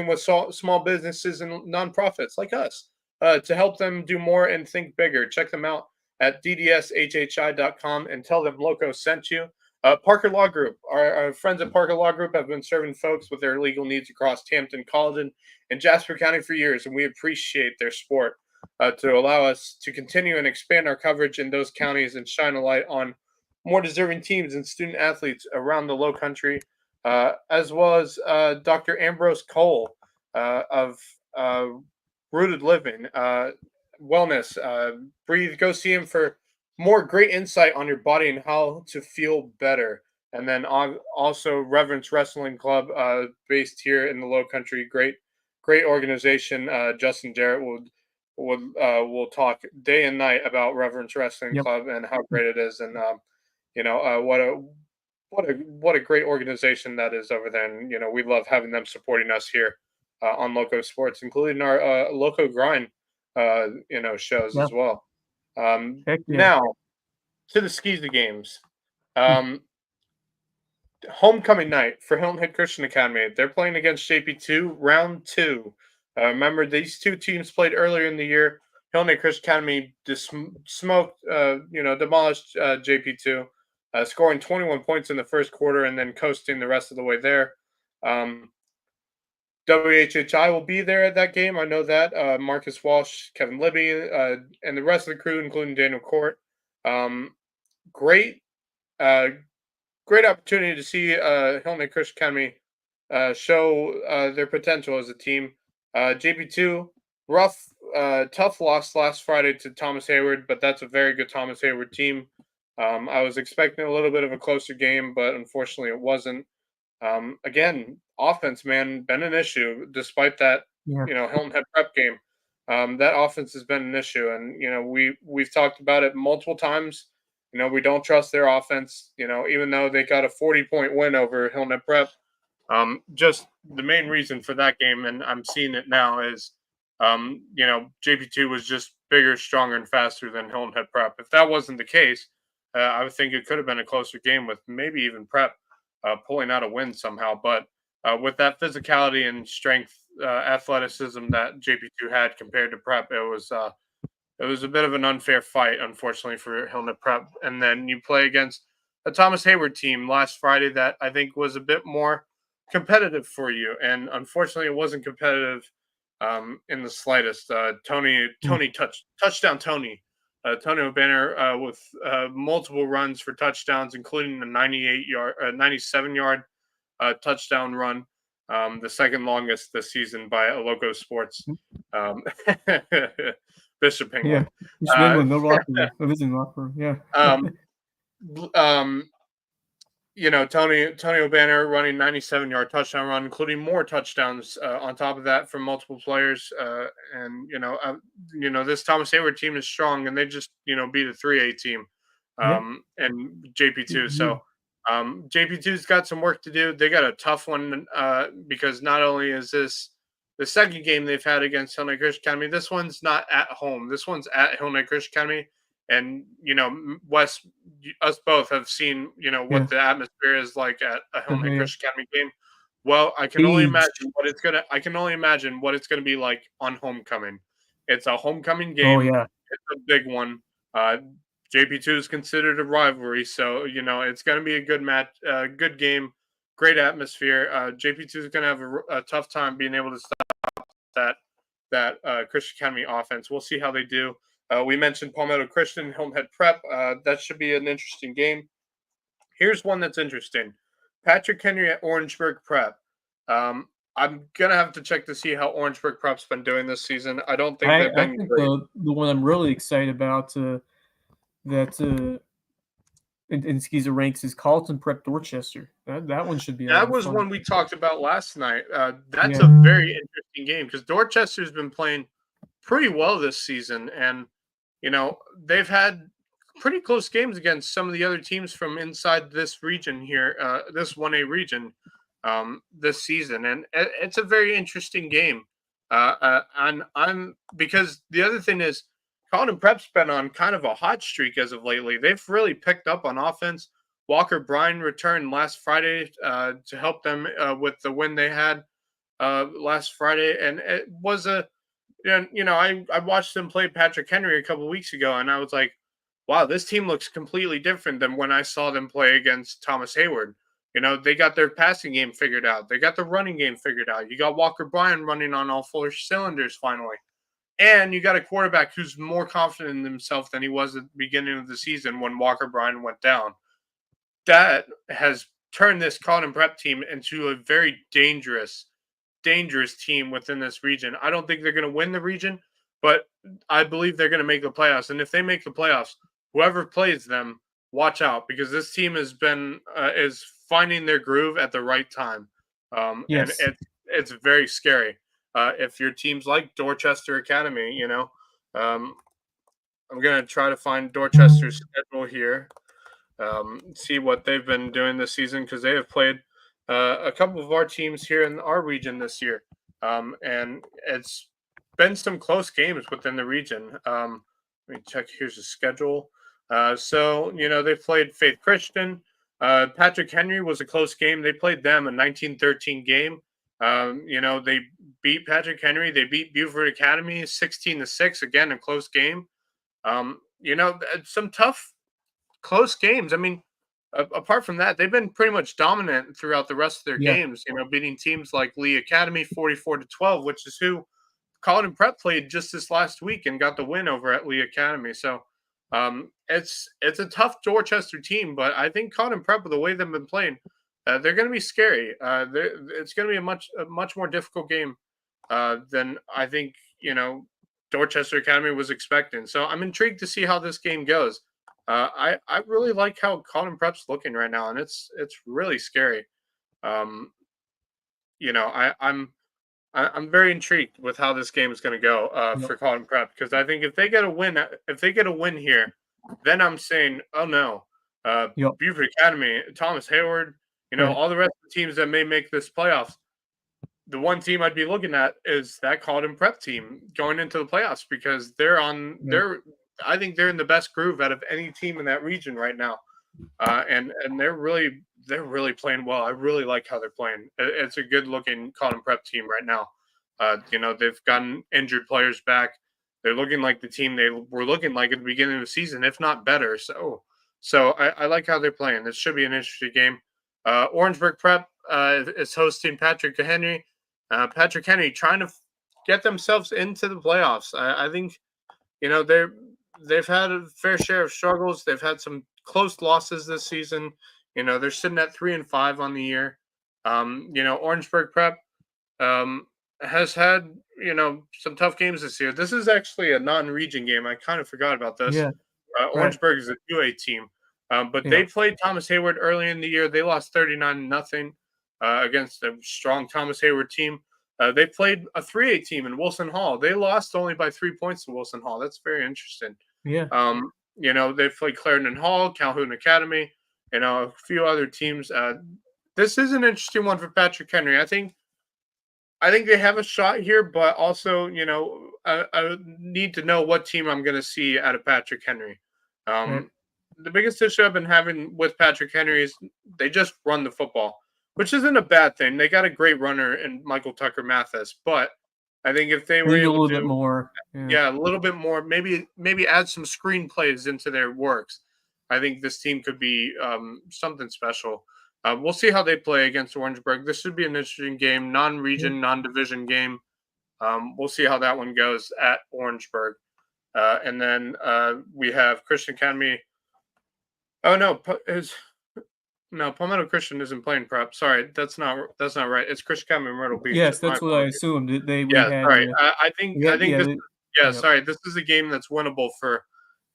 with small businesses and nonprofits like us to help them do more and think bigger. Check them out at ddshhi.com and tell them Loco sent you. Parker Law Group. Our friends at Parker Law Group have been serving folks with their legal needs across Hampton, Colleton, and Jasper County for years, and we appreciate their support to allow us to continue and expand our coverage in those counties and shine a light on more deserving teams and student athletes around the Lowcountry, as well as Dr. Ambrose Cole of Rooted Living, Wellness. Breathe. Go see him for more great insight on your body and how to feel better. And then also Reverence Wrestling Club, based here in the Lowcountry. Great organization. Justin Jarrett will talk day and night about Reverence Wrestling Yep. Club and how great it is, and what a great organization that is over there. And we love having them supporting us here on Loco Sports, including our Loco Grind shows Yeah. as well. Heck yeah. Now to the Skeezy games. Homecoming night for Hilton Head Christian Academy. They're playing against JP2, round 2. Remember, these two teams played earlier in the year. Hilton Head Christian Academy demolished JP2, scoring 21 points in the first quarter and then coasting the rest of the way there. WHHI will be there at that game. I know that. Marcus Walsh, Kevin Libby, and the rest of the crew, including Daniel Court. Great opportunity to see Hilton Head Christian Academy show their potential as a team. JP2, tough loss last Friday to Thomas Hayward, but that's a very good Thomas Hayward team. I was expecting a little bit of a closer game, but unfortunately it wasn't. Again, offense, man, been an issue despite that, Yeah. Hilton Head prep game. That offense has been an issue, and we've talked about it multiple times. We don't trust their offense. Even though they got a 40-point win over Hilton Head prep, just the main reason for that game, and I'm seeing it now, is JP2 was just bigger, stronger, and faster than Hilton Head prep. If that wasn't the case, I would think it could have been a closer game with maybe even prep pulling out a win somehow. But with that physicality and strength, athleticism that JP2 had compared to prep, it was a bit of an unfair fight, unfortunately, for Hilton Head prep. And then you play against a Thomas Hayward team last Friday that I think was a bit more competitive for you, and unfortunately, it wasn't competitive in the slightest. Touchdown Tony O'Banner with multiple runs for touchdowns, including a 97-yard touchdown run, the second longest this season by a Loco Sports. Bishop England. Yeah, Bishop England, no locker room. It was in locker room. Yeah. Tony O'Banner running 97-yard touchdown run, including more touchdowns on top of that from multiple players. And this Thomas Hayward team is strong, and they just beat a 3A team, and JP2. So JP2's got some work to do. They got a tough one because not only is this the second game they've had against Hilton Head Christian Academy, this one's not at home. This one's at Hilton Head Christian Academy. And, Wes, us both have seen, what the atmosphere is like at a Hilton Head Christian Academy game. Well, I can only imagine what it's gonna be like on homecoming. It's a homecoming game. Oh yeah. It's a big one. JP2 is considered a rivalry, so it's gonna be a good match, good game, great atmosphere. JP2 is gonna have a tough time being able to stop that Christian Academy offense. We'll see how they do. We mentioned Palmetto Christian, Hilton Head Prep. That should be an interesting game. Here's one that's interesting. Patrick Henry at Orangeburg Prep. I'm going to have to check to see how Orangeburg Prep's been doing this season. I don't think they've been great. The one I'm really excited about that in Skeezer ranks is Carlton Prep Dorchester. That one should be. That was one we talked about last night. That's a very interesting game because Dorchester's been playing pretty well this season, and they've had pretty close games against some of the other teams from inside this region here, this 1A region, this season, and it's a very interesting game. And I'm because the other thing is, Carlton Prep's been on kind of a hot streak as of lately. They've really picked up on offense. Walker Bryan returned last Friday to help them with the win they had last Friday, and it was I watched them play Patrick Henry a couple of weeks ago, and I was like, wow, this team looks completely different than when I saw them play against Thomas Hayward. They got their passing game figured out. They got the running game figured out. You got Walker Bryan running on all 4 cylinders finally. And you got a quarterback who's more confident in himself than he was at the beginning of the season when Walker Bryan went down. That has turned this Carlton Prep team into a very dangerous team within this region. I don't think they're going to win the region, but I believe they're going to make the playoffs. And if they make the playoffs, whoever plays them watch out because this team has been is finding their groove at the right time, and Yes. it's very scary. If your team's like Dorchester Academy, I'm gonna try to find Dorchester's schedule here, see what they've been doing this season because they have played a couple of our teams here in our region this year, and it's been some close games within the region. Let me check. Here's the schedule. So they played Faith Christian. Patrick Henry was a close game. They played them a 19-13 game. They beat Patrick Henry. They beat Beaufort Academy 16-6. Again, a close game. Some tough close games. I mean, apart from that, they've been pretty much dominant throughout the rest of their Yeah. games. Beating teams like Lee Academy 44-12, which is who Collin Prep played just this last week and got the win over at Lee Academy. So it's a tough Dorchester team, but I think Collin Prep, with the way they've been playing, they're going to be scary. It's going to be a much more difficult game than I think Dorchester Academy was expecting. So I'm intrigued to see how this game goes. I really like how Collin Prep's looking right now, and it's really scary. I'm very intrigued with how this game is going to go for Collin Prep because I think if they get a win here, then I'm saying, oh no, Beaufort Academy, Thomas Hayward, all the rest of the teams that may make this playoffs. The one team I'd be looking at is that Collin Prep team going into the playoffs because I think they're in the best groove out of any team in that region right now, and they're really playing well. I really like how they're playing. It's a good looking Collin Prep team right now. They've gotten injured players back. They're looking like the team they were looking like at the beginning of the season, if not better. So I like how they're playing. This should be an interesting game. Orangeburg Prep is hosting Patrick Henry. Patrick Henry trying to get themselves into the playoffs. I think they've had a fair share of struggles. They've had some close losses this season. They're sitting at 3-5 on the year. Orangeburg Prep has had some tough games this year. This is actually a non-region game. I kind of forgot about this. Yeah. Orangeburg is a 2A team, but they played Thomas Hayward early in the year. They lost 39-0 against a strong Thomas Hayward team. They played a 3A team in Wilson Hall. They lost only by 3 points to Wilson Hall. That's very interesting. Yeah. They played Clarendon Hall, Calhoun Academy, a few other teams. This is an interesting one for Patrick Henry. I think they have a shot here, but also, I need to know what team I'm going to see out of Patrick Henry. The biggest issue I've been having with Patrick Henry is they just run the football, which isn't a bad thing. They got a great runner in Michael Tucker Mathis, but I think if they were able a little bit more, a little bit more, maybe add some screenplays into their works, I think this team could be something special. We'll see how they play against Orangeburg. This should be an interesting game, non-region, non-division game. We'll see how that one goes at Orangeburg. And then we have Christian Academy. Oh no, Palmetto Christian isn't playing prep. Sorry, that's not right. It's Christian Academy Myrtle Beach. Yes, that's what I assumed. Sorry. I think sorry. This is a game that's winnable for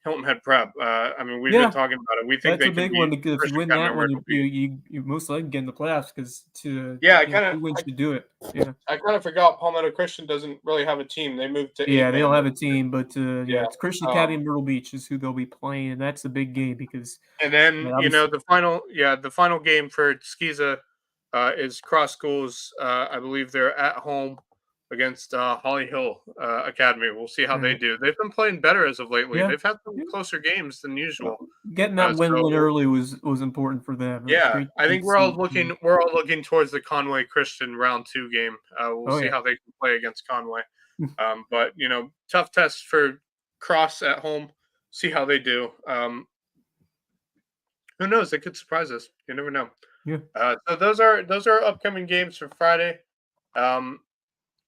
Hilton Head Prep. We've been talking about it. We think that's a big one because if you win that one, you most likely get in the playoffs because who wins to do it. Yeah, I kind of forgot Palmetto Christian doesn't really have a team. They moved to they don't have a team, but it's Christian Academy and Myrtle Beach is who they'll be playing, and that's a big game because. And then the final game for Skiza is Cross Schools. I believe they're at home against Holly Hill Academy. We'll see how they do. They've been playing better as of lately. Yeah. They've had some closer games than usual. Getting that win early was important for them. Yeah, I think we're all looking towards the Conway Christian round 2 game. We'll see how they can play against Conway. But tough test for Cross at home. See how they do. Who knows? They could surprise us. You never know. Yeah. So those are upcoming games for Friday.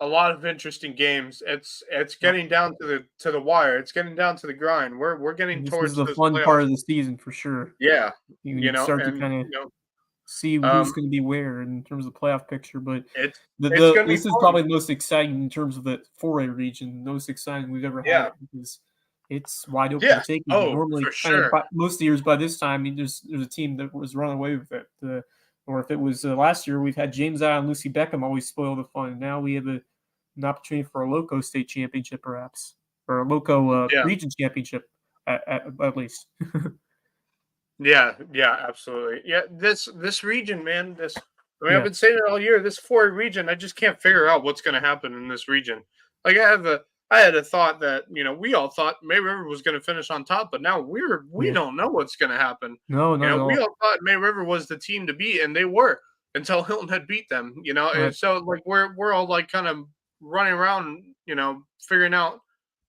A lot of interesting games. It's getting down to the wire. It's getting down to the grind. We're getting towards the fun playoffs. part of the season for sure. Yeah, you start to kind of see who's going to be where in terms of the playoff picture. But this is probably the most exciting in terms of the 4A region. The most exciting we've ever had because it's wide open Yeah. to taking. Oh, Normally, for sure. most of the years by this time, I mean, there's a team that was running away with it. Or if it was last year, we've had James Eye and Lucy Beckham always spoil the fun. Now we have an opportunity for a Loco state championship, perhaps, or a Loco Yeah. region championship at least. Yeah, absolutely. Yeah, this region, man. I've Yeah. been saying it all year. This 4A region, I just can't figure out what's going to happen in this region. Like I had a thought that we all thought May River was going to finish on top, but now we Yeah. don't know what's going to happen. No, not at We all. all thought May River was the team to beat, and they were until Hilton had beat them. And Right. so like we're all like kind of running around, figuring out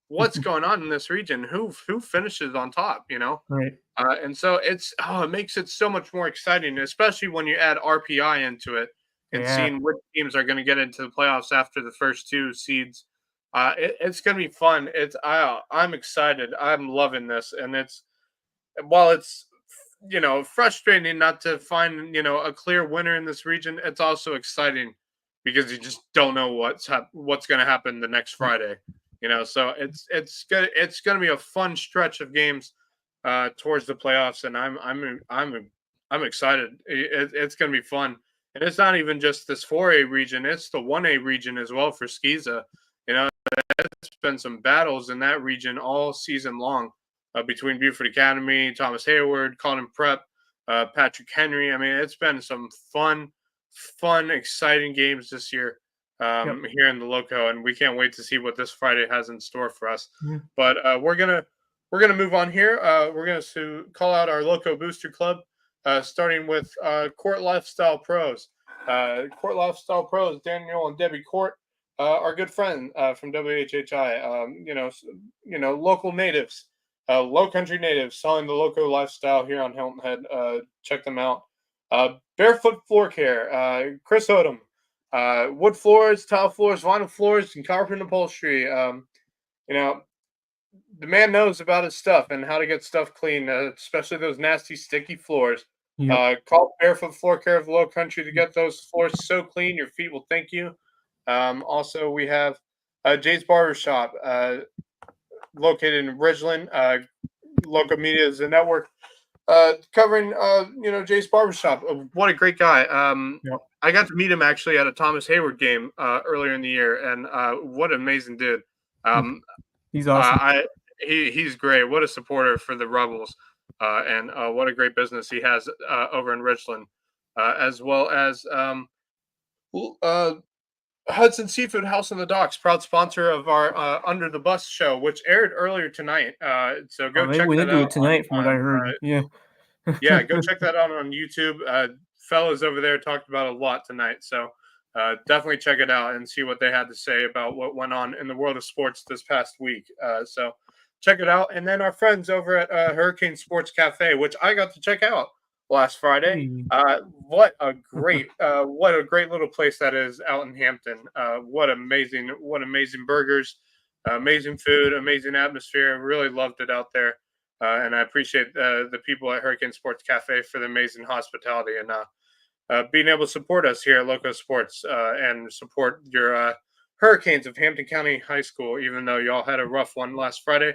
what's going on in this region, who finishes on top. Right. And so it makes it so much more exciting, especially when you add RPI into it and Yeah. seeing which teams are going to get into the playoffs after the first two seeds. It's going to be fun. I'm excited. I'm loving this, and while it's frustrating not to find a clear winner in this region, it's also exciting because you just don't know what's going to happen the next Friday. So it's gonna be a fun stretch of games towards the playoffs, and I'm excited. It's going to be fun, and it's not even just this 4A region; it's the 1A region as well for Skiza. It's been some battles in that region all season long between Buford Academy, Thomas Hayward, Colin Prep, Patrick Henry. I mean, it's been some fun, exciting games this year here in the Loco, and we can't wait to see what this Friday has in store for us. Yeah. But we're gonna move on here. We're gonna call out our Loco Booster Club, starting with Court Lifestyle Pros. Court Lifestyle Pros, Daniel and Debbie Court, our good friend from WHHI. Local natives, Lowcountry natives, selling the Loco lifestyle here on Hilton Head. Check them out. Barefoot Floor Care, Chris Odom. Wood floors, tile floors, vinyl floors, and carpet and upholstery. The man knows about his stuff and how to get stuff clean, especially those nasty, sticky floors. Yep. Call Barefoot Floor Care of Lowcountry to get those floors so clean your feet will thank you. Also, we have Jay's Barbershop, located in Ridgeland. Local Media is a network covering, Jay's Barbershop. What a great guy. Yep. I got to meet him actually at a Thomas Hayward game earlier in the year, and what an amazing dude. He's awesome. He's great. What a supporter for the Rebels, and what a great business he has over in Richland, as well as Hudson Seafood House on the Docks, proud sponsor of our Under the Bus show, which aired earlier tonight. So go They check went that into out it tonight, from what I heard. Yeah. yeah, go check that out on YouTube. Fellas over there talked about a lot tonight, so definitely check it out and see what they had to say about what went on in the world of sports this past week. So check it out. And then our friends over at Hurricane Sports Cafe, which I got to check out last Friday. What a great little place that is out in Hampton. What amazing burgers, amazing food, amazing atmosphere. Really loved it out there. And I appreciate the people at Hurricane Sports Cafe for the amazing hospitality and being able to support us here at LowcoSports and support your Hurricanes of Hampton County High School, even though y'all had a rough one last Friday.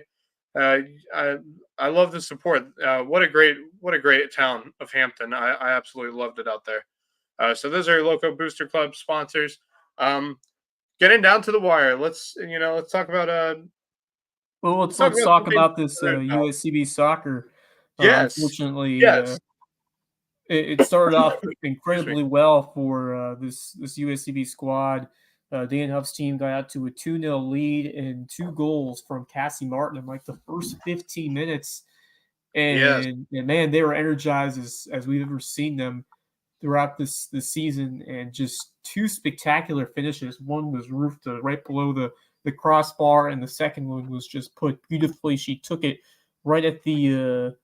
I love the support. What a great town of Hampton. I absolutely loved it out there. So those are Loco Booster Club sponsors. Getting down to the wire. Let's talk about Well, let's talk about this USCB soccer. Yes. Unfortunately, Yes. it started off incredibly well for this USCB squad. Dan Huff's team got out to a 2-0 lead and 2 goals from Cassie Martin in like the first 15 minutes. And man, they were energized as we've ever seen them throughout this season, and just 2 spectacular finishes. One was roofed right below the crossbar, and the second one was just put beautifully. She took it right at the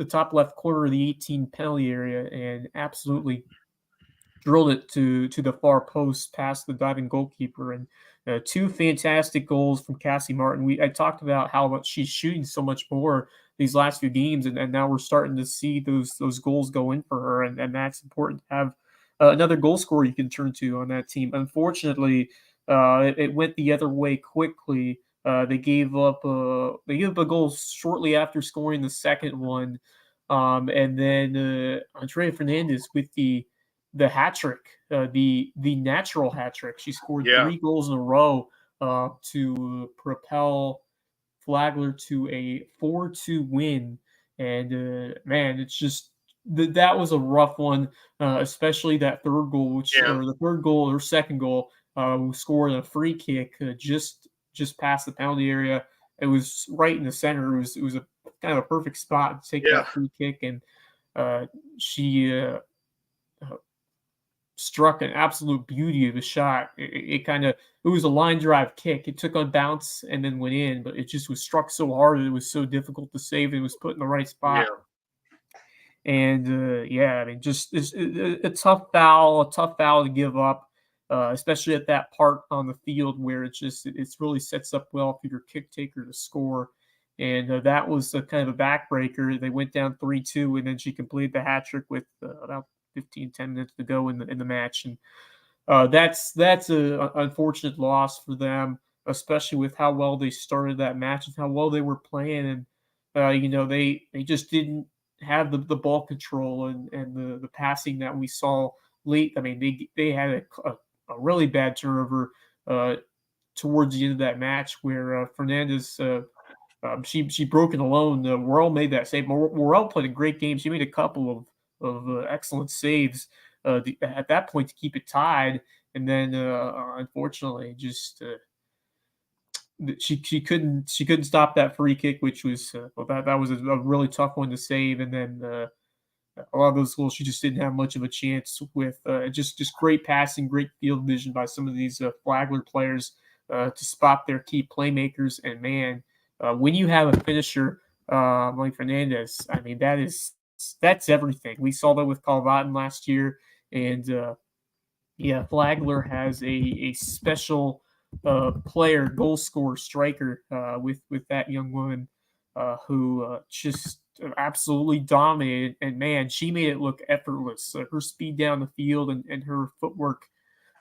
top left corner of the 18 penalty area and absolutely drilled it to the far post past the diving goalkeeper. And 2 fantastic goals from Cassie Martin. I talked about how much she's shooting so much more these last few games, and now we're starting to see those goals go in for her, and that's important to have another goal scorer you can turn to on that team. Unfortunately, it went the other way quickly They gave up a goal shortly after scoring the second one, and then Andrea Fernandez with the hat trick, the natural hat trick. She scored Yeah. 3 goals in a row to propel Flagler to a 4-2 win. And man, it's just that was a rough one, especially that third goal, or the third goal or second goal, scored a free kick just past the penalty area. It was right in the center. It was a kind of a perfect spot to take that free kick, and she struck an absolute beauty of a shot. It was a line drive kick. It took on bounce and then went in, but it just was struck so hard that it was so difficult to save. It was put in the right spot. Yeah. And I mean, just a tough foul to give up, especially at that part on the field where it's really sets up well for your kick taker to score. And that was a kind of a backbreaker. They went down 3-2, and then she completed the hat trick with about 10 minutes to go in the match. And that's a unfortunate loss for them, especially with how well they started that match and how well they were playing. And they just didn't have the ball control and the passing that we saw late. I mean, they had a really bad turnover towards the end of that match where Fernandez she broke it alone. Worrell made that save. Worrell played a great game. She made a couple of excellent saves at that point to keep it tied, and then unfortunately, just she couldn't stop that free kick, which was that was a really tough one to save, and then a lot of those goals she just didn't have much of a chance with. Just great passing, great field vision by some of these Flagler players to spot their key playmakers, and man. When you have a finisher like Fernandez, I mean that's everything. We saw that with Calvatin last year, and Flagler has a special player, goal scorer, striker with that young woman who just absolutely dominated. And man, she made it look effortless. Her speed down the field and her footwork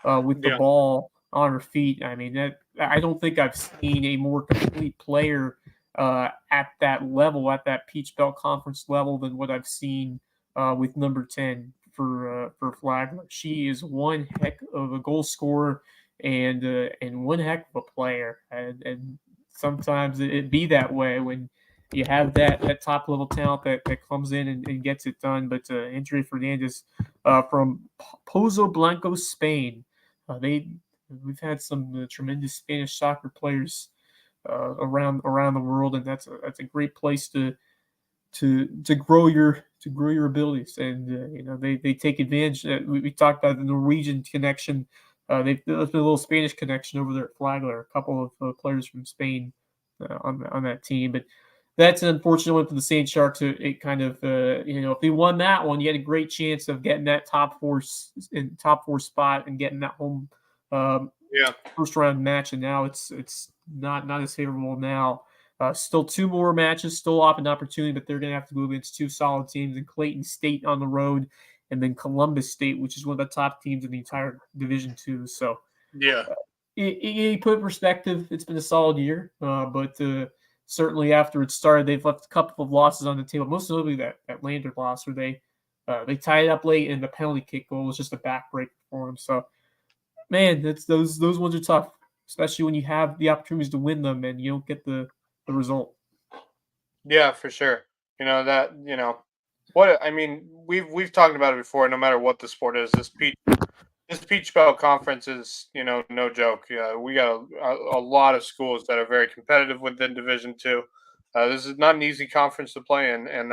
with the ball on her feet. I mean, that I don't think I've seen a more complete player at that level, at that Peach Belt Conference level, than what I've seen with number 10 for Flagler. She is one heck of a goal scorer and one heck of a player. And sometimes it be that way when you have that top level talent that comes in and gets it done. But Andrea Fernandez from Pozo Blanco, Spain. We've had some tremendous Spanish soccer players around the world, and that's a great place to grow your abilities. And they take advantage. We talked about the Norwegian connection. There's been a little Spanish connection over there at Flagler. A couple of players from Spain on that team, but that's an unfortunate one for the Saint Sharks. It kind of if they won that one, you had a great chance of getting that top four spot and getting that home first round match. And now it's not as favorable now. Still 2 more matches, still off an opportunity, but they're going to have to go against 2 solid teams in Clayton State on the road, and then Columbus State, which is one of the top teams in the entire Division II. So you put in perspective, it's been a solid year, but certainly after it started, they've left a couple of losses on the table, most notably that Lander loss where they tied it up late, and the penalty kick goal was just a backbreaker for them. So, man, those ones are tough, especially when you have the opportunities to win them and you don't get the result. Yeah, for sure. What I mean, we've talked about it before. No matter what the sport is, this Peach Belt Conference is no joke. We got a lot of schools that are very competitive within Division II. This is not an easy conference to play in, and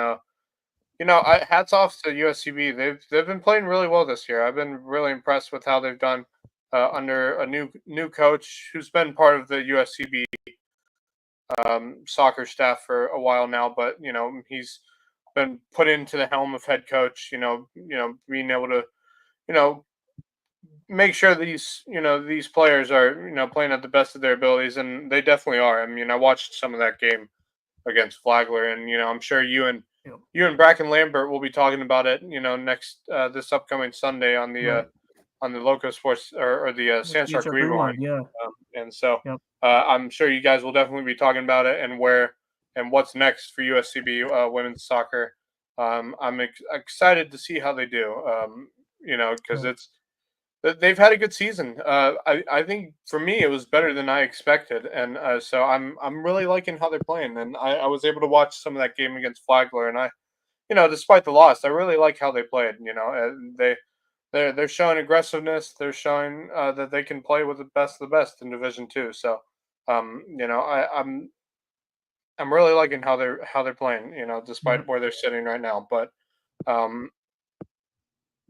hats off to USCB. They've been playing really well this year. I've been really impressed with how they've done under a new coach who's been part of the USCB soccer staff for a while now, but he's been put into the helm of head coach. Being able to make sure these players are playing at the best of their abilities, and they definitely are. I mean, I watched some of that game against Flagler, and I'm sure you and Bracken Lambert will be talking about it. Next this upcoming Sunday on the on the LowcoSports or the Sandshark Shark Rewind. Rewind, yeah. And so Yep. I'm sure you guys will definitely be talking about it and what's next for USCB women's soccer. I'm excited to see how they do. Because they've had a good season. I think for me it was better than I expected, and so I'm really liking how they're playing. And I was able to watch some of that game against Flagler, and despite the loss, I really like how they played. And they're showing aggressiveness. They're showing that they can play with the best of the best in Division Two. So, I'm really liking how they're playing. Despite where they're sitting right now. But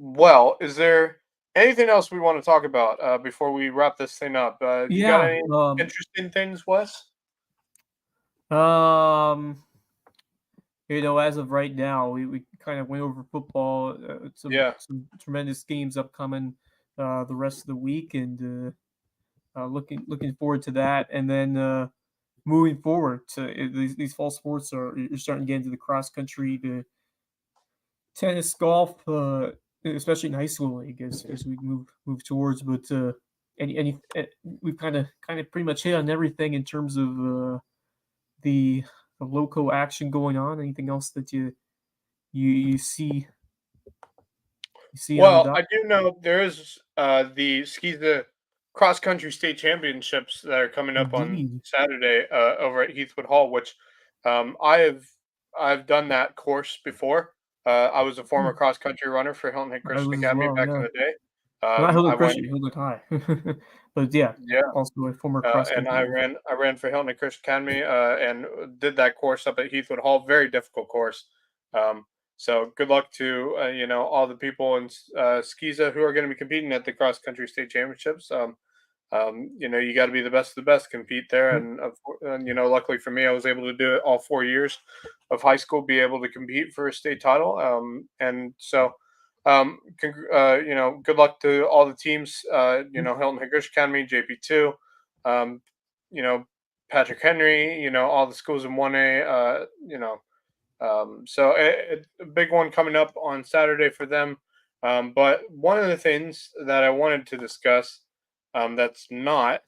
well, is there anything else we want to talk about before we wrap this thing up? You got Yeah. any interesting things, Wes? As of right now, we kind of went over football. Yeah. Some tremendous games upcoming the rest of the week, and looking forward to that. And then moving forward to these fall sports you're starting to get into the cross country, the tennis, golf, especially in high school league as we move towards. But we've kind of pretty much hit on everything in terms of the loco action going on. Anything else that you see on the Well, dock? I do know there is the cross country state championships that are coming up on Indeed. Saturday over at Heathwood Hall, which I've done that course before. I was a former cross country runner for Hilton Head I Christian was as Academy well, back in yeah. the day. Not Hilton I went, Christian, Hilton High. But yeah, yeah, also a former cross and country. I ran for Hilton Christian Academy and did that course up at Heathwood Hall. Very difficult course. Um, so good luck to all the people in Skiza who are going to be competing at the cross country state championships. You got to be the best of the best, compete there, Yep. and luckily for me, I was able to do it all 4 years of high school, be able to compete for a state title. And so good luck to all the teams. Hilton Head Christian Academy, JP2, um, you know, Patrick Henry, all the schools in 1A. So a big one coming up on Saturday for them. But one of the things that I wanted to discuss, that's not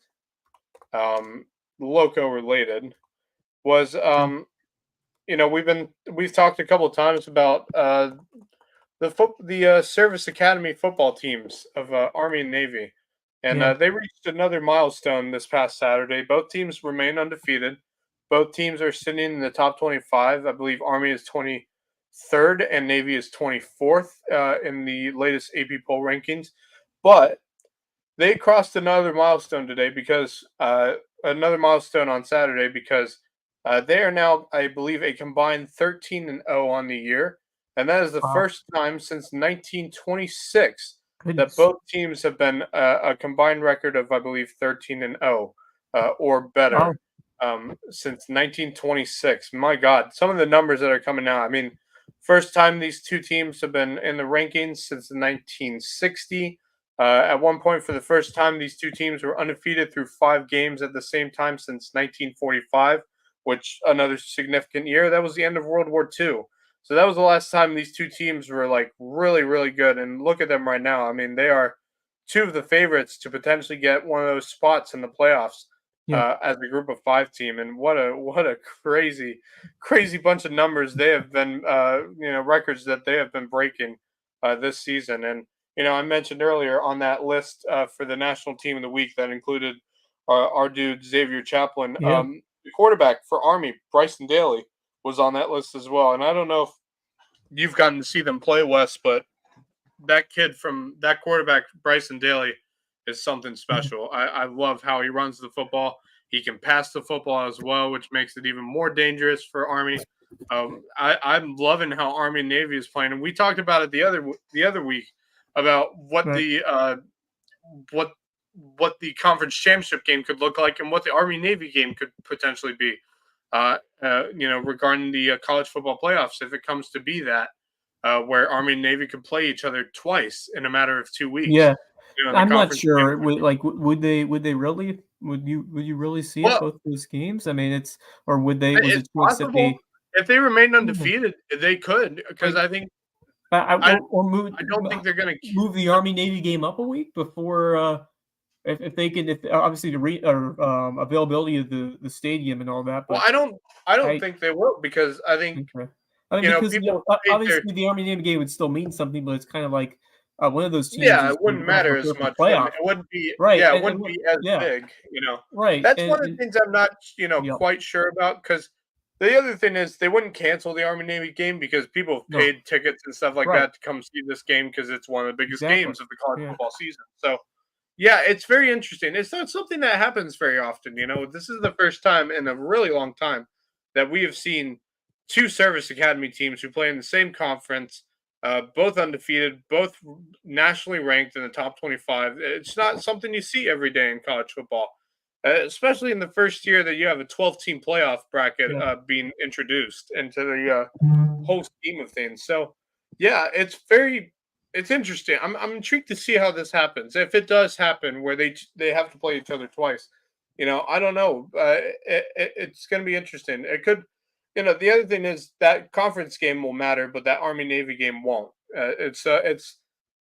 loco related, was we've talked a couple of times about the service academy football teams of Army and Navy, and Yeah. they reached another milestone this past Saturday. Both teams remain undefeated. Both teams are sitting in the top 25. I believe Army is 23rd and Navy is 24th in the latest AP poll rankings. But they crossed another milestone today because another milestone on Saturday because they are now, I believe, a combined 13-0 on the year. And that is the Wow. first time since 1926 that Goodness. both teams have been a combined record of, I believe, 13-0 or better since 1926. My God, some of the numbers that are coming out. I mean, first time these two teams have been in the rankings since 1960. At one point, for the first time, these two teams were undefeated through 5 games at the same time since 1945, which another significant year. That was the end of World War II. So that was the last time these two teams were like really, really good. And look at them right now. I mean, they are two of the favorites to potentially get one of those spots in the playoffs Yeah. as a group of 5 team. And what a crazy, crazy bunch of numbers they have been, records that they have been breaking this season. And I mentioned earlier on that list for the national team of the week that included our dude Xavier Chaplin, Yeah. the quarterback for Army, Bryson Daly, was on that list as well. And I don't know if you've gotten to see them play, Wes, but that quarterback, Bryson Daly, is something special. I love how he runs the football. He can pass the football as well, which makes it even more dangerous for Army. I'm loving how Army and Navy is playing, and we talked about it the other week about what Right. the conference championship game could look like and what the Army Navy game could potentially be. Regarding the college football playoffs, if it comes to be that, where Army and Navy could play each other twice in a matter of 2 weeks. Yeah. In the I'm not conference sure. championship. Would they really? Would you really see it Well, both those games? I mean, was it's it choice that possible if they remained Yeah. undefeated, they could because Like I think Or I don't think they're going to. move the Army Navy game up a week before if they can, if obviously the availability of the stadium and all that. Well, But I don't I think they will, because I think okay. I mean, because people paid their. obviously the Army Navy game would still mean something, but it's kind of like one of those teams Yeah, is it wouldn't going to matter prepare as for the much. playoff, It wouldn't be. right? Yeah, it And wouldn't be as yeah, big. right. That's one of the things I'm not, Yeah, quite sure about. Because the other thing is, they wouldn't cancel the Army Navy game because people have no, paid tickets and stuff like right, that to come see this game, because it's one of the biggest exactly. games of the college Yeah, football season. So yeah, it's very interesting. It's not something that happens very often. This is the first time in a really long time that we have seen two service academy teams who play in the same conference, both undefeated, both nationally ranked in the top 25. It's not something you see every day in college football, especially in the first year that you have a 12-team playoff bracket yeah, being introduced into the whole scheme of things. So, yeah, it's interesting. I'm intrigued to see how this happens. If it does happen, where they have to play each other twice, I don't know. It's going to be interesting. It could, the other thing is that conference game will matter, but that Army Navy game won't. It's going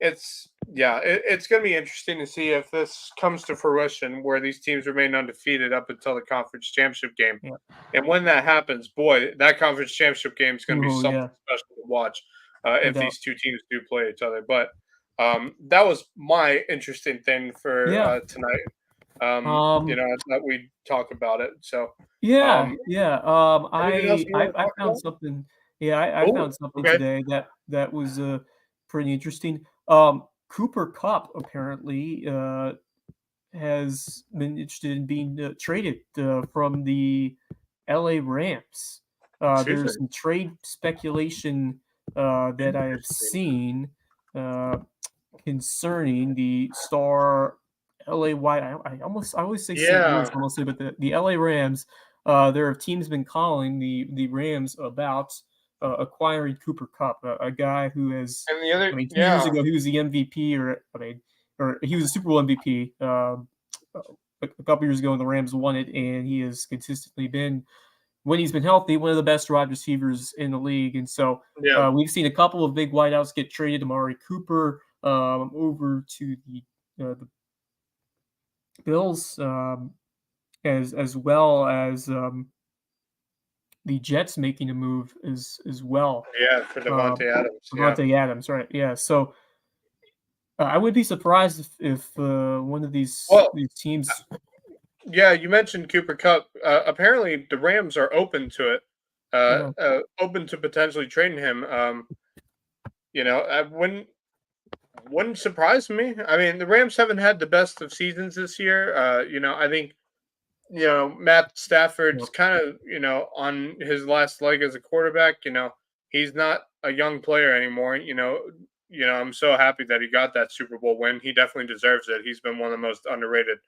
to be interesting to see if this comes to fruition, where these teams remain undefeated up until the conference championship game. yeah. And when that happens, boy, that conference championship game is going to be Oh something yeah, special to watch, no if doubt. these two teams do play each other. But that was my interesting thing for Yeah. tonight. I thought we'd talk about it. So, Yeah, um, yeah. anything else you want to I talk found about? something. Yeah, I Oh, found something okay. today that was pretty interesting. Cooper Cup apparently has been interested in being traded from the LA Rams. There's Seriously, some trade speculation that I have interesting. seen uh, concerning the star LA White. I always say St. Louis Yeah, honestly, but the LA Rams. There have teams been calling the Rams about acquiring Cooper Cup, a guy who has. and the other, I mean, 2 years yeah, ago he was the MVP, or he was a Super Bowl MVP. A couple years ago, and the Rams won it, and he has consistently been, when he's been healthy, one of the best wide receivers in the league. And so yeah, we've seen a couple of big wideouts get traded. Amari Cooper over to the Bills, as well as the Jets making a move as well. yeah, for Um, Devontae Adams. Yeah. Devontae Adams, right? Yeah. So I would be surprised if one of Well, these teams. yeah, you mentioned Cooper Cup. Apparently, the Rams are open to it, Yeah, open to potentially trading him. Wouldn't surprise me. I mean, the Rams haven't had the best of seasons this year. I think Matt yeah, Stafford's kind of on his last leg as a quarterback. He's not a young player anymore. I'm so happy that he got that Super Bowl win. He definitely deserves it. He's been one of the most underrated mm,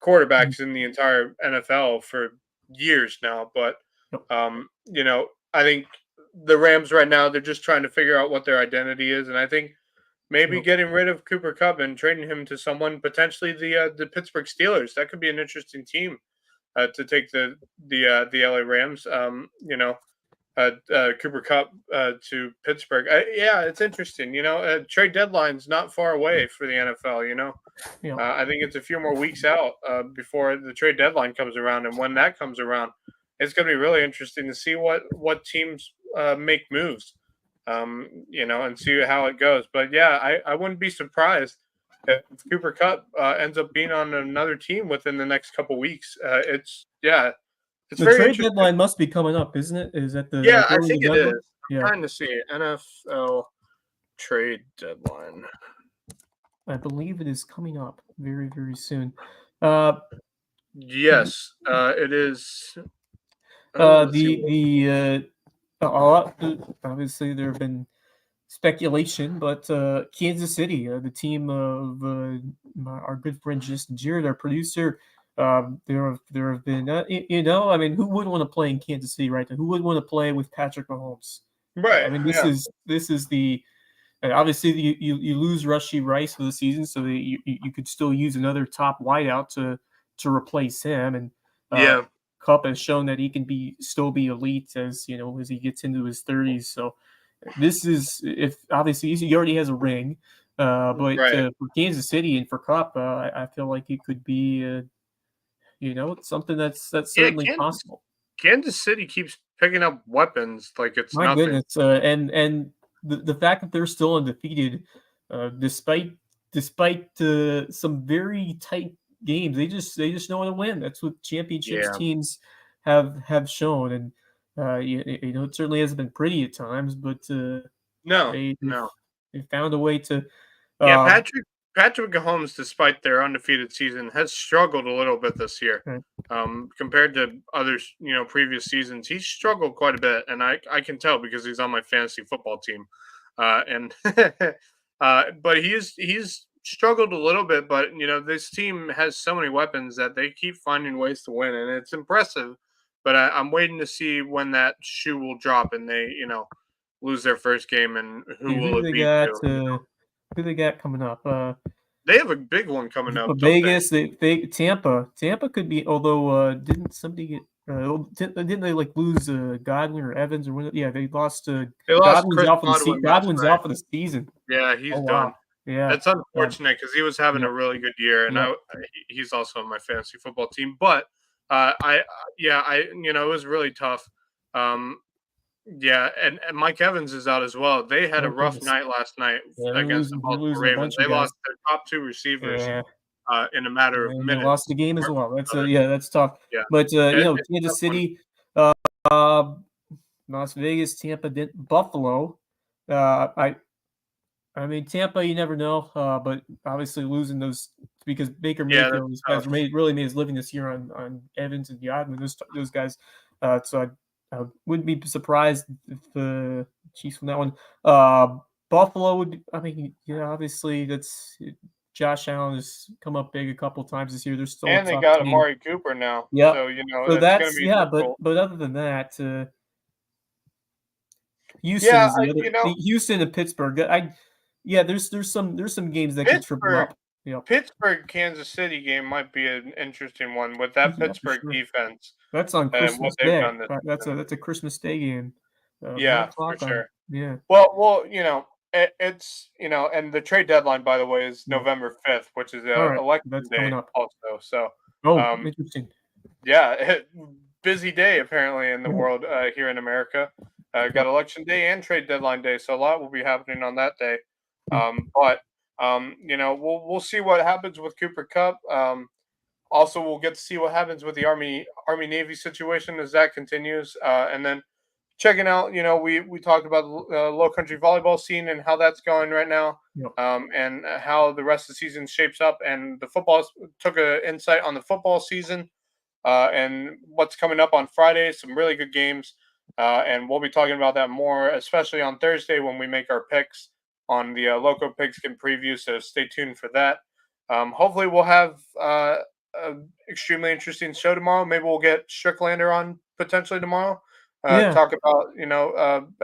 quarterbacks in the entire NFL for years now. But yep, I think the Rams right now, they're just trying to figure out what their identity is, and I think maybe yep. getting rid of Cooper Cup and trading him to someone, potentially the Pittsburgh Steelers. That could be an interesting team to take the LA Rams. Cooper Cup to Pittsburgh. Yeah, it's interesting. Trade deadline's not far away for the NFL. Yeah. I think it's a few more weeks out before the trade deadline comes around, and when that comes around, it's going to be really interesting to see what teams make moves, and see how it goes. But yeah, I wouldn't be surprised if Cooper Cup ends up being on another team within the next couple weeks. It's The very trade interesting. deadline must be coming up, isn't it? Is that the Yeah, like I early think it November? is. Yeah, I'm trying to see NFL trade deadline. I believe it is coming up very, very soon. Uh, the Yes, it is. Let's see. obviously there have been speculation, but Kansas City, the team of our good friend Justin Jarrett, our producer. There have been, I mean, who wouldn't want to play in Kansas City, right? Who would want to play with Patrick Mahomes? I Right. mean, Yeah. this is the and obviously you lose Rushy Rice for the season, so that you could still use another top wideout to replace him. And Yeah. Cup has shown that he can still be elite as he gets into his 30s. So this is if obviously he already has a ring, but Right. for Kansas City and for Cup, I feel like it could be something that's Yeah, certainly possible. Kansas City keeps picking up weapons like it's My nothing. goodness, and the fact that they're still undefeated, despite some very tight games, they just know how to win. That's what championships Yeah. teams have shown, and it certainly hasn't been pretty at times, but No, they they've, no. they've found a way to. Yeah, Uh, Patrick Mahomes, despite their undefeated season, has struggled a little bit this year. uh, Compared to others, previous seasons, he's struggled quite a bit, and I can tell because he's on my fantasy football team, and but he's struggled a little bit. But this team has so many weapons that they keep finding ways to win, and it's impressive. But I'm waiting to see when that shoe will drop and they lose their first game, and who who will do it they be got? to? Who they got coming up? They have a big one coming up, don't they? Vegas, Tampa could be. Although, didn't somebody get? Didn't they like lose Godwin or Evans or one? Yeah, they lost. They lost Godwin's Chris out for the Godwin last Godwin's night. out for the season. Yeah, Oh he's done. wow. Yeah. That's Uh, unfortunate because he was having yep. a really good year, and Yep. he's also on my fantasy football team. But I yeah, it was really tough. Um, yeah, and Mike Evans is out as well. They had a Oh rough goodness. night last night Yeah, against the they're Baltimore losing a Ravens. bunch They of guys. lost their top two receivers Yeah. in a matter of And they minutes. lost the game as Or well. That's other, yeah, that's tough. yeah, But it's a tough Kansas one. City, uh, Las Vegas, Tampa, Buffalo. I mean, Tampa, you never know, but obviously losing those because Baker Yeah, that's Mayfield tough. has really made his living this year on Evans and Godwin, those guys. So I wouldn't be surprised if the Chiefs won that one. Buffalo would, I mean, obviously that's Josh Allen has come up big a couple times this year. They're still a And they tough got team. Amari Cooper now, Yep. so So it's going to that's be yeah, but difficult. other than that, Houston Yeah, is the other. Houston and Pittsburgh. There's some games that could trip them Pittsburgh up. Yep. Pittsburgh Kansas City game might be an interesting one with that Yeah, for Pittsburgh sure. defense That's on and what Christmas they've Day. done this That's season. a Christmas Day game. Nine Yeah, for o'clock on. sure. Yeah. Well, it's and the trade deadline, by the way, is Yeah. November 5th, which is All right. election That's day coming up. also. So, Oh, um, interesting. yeah, busy day apparently in the Yeah. world here in America. Yeah. Got election day and trade deadline day, so a lot will be happening on that day. Hmm. But we'll see what happens with Cooper Cup. Also, we'll get to see what happens with the Army Navy situation as that continues, and then checking out. We talked about the low country volleyball scene and how that's going right now, Yep. and how the rest of the season shapes up. And the football took an insight on the football season and what's coming up on Friday. Some really good games, and we'll be talking about that more, especially on Thursday when we make our picks on the Loco Pigskin preview. So stay tuned for that. Hopefully, we'll have an extremely interesting show tomorrow. Maybe we'll get Stricklander on potentially tomorrow. Yeah. Talk about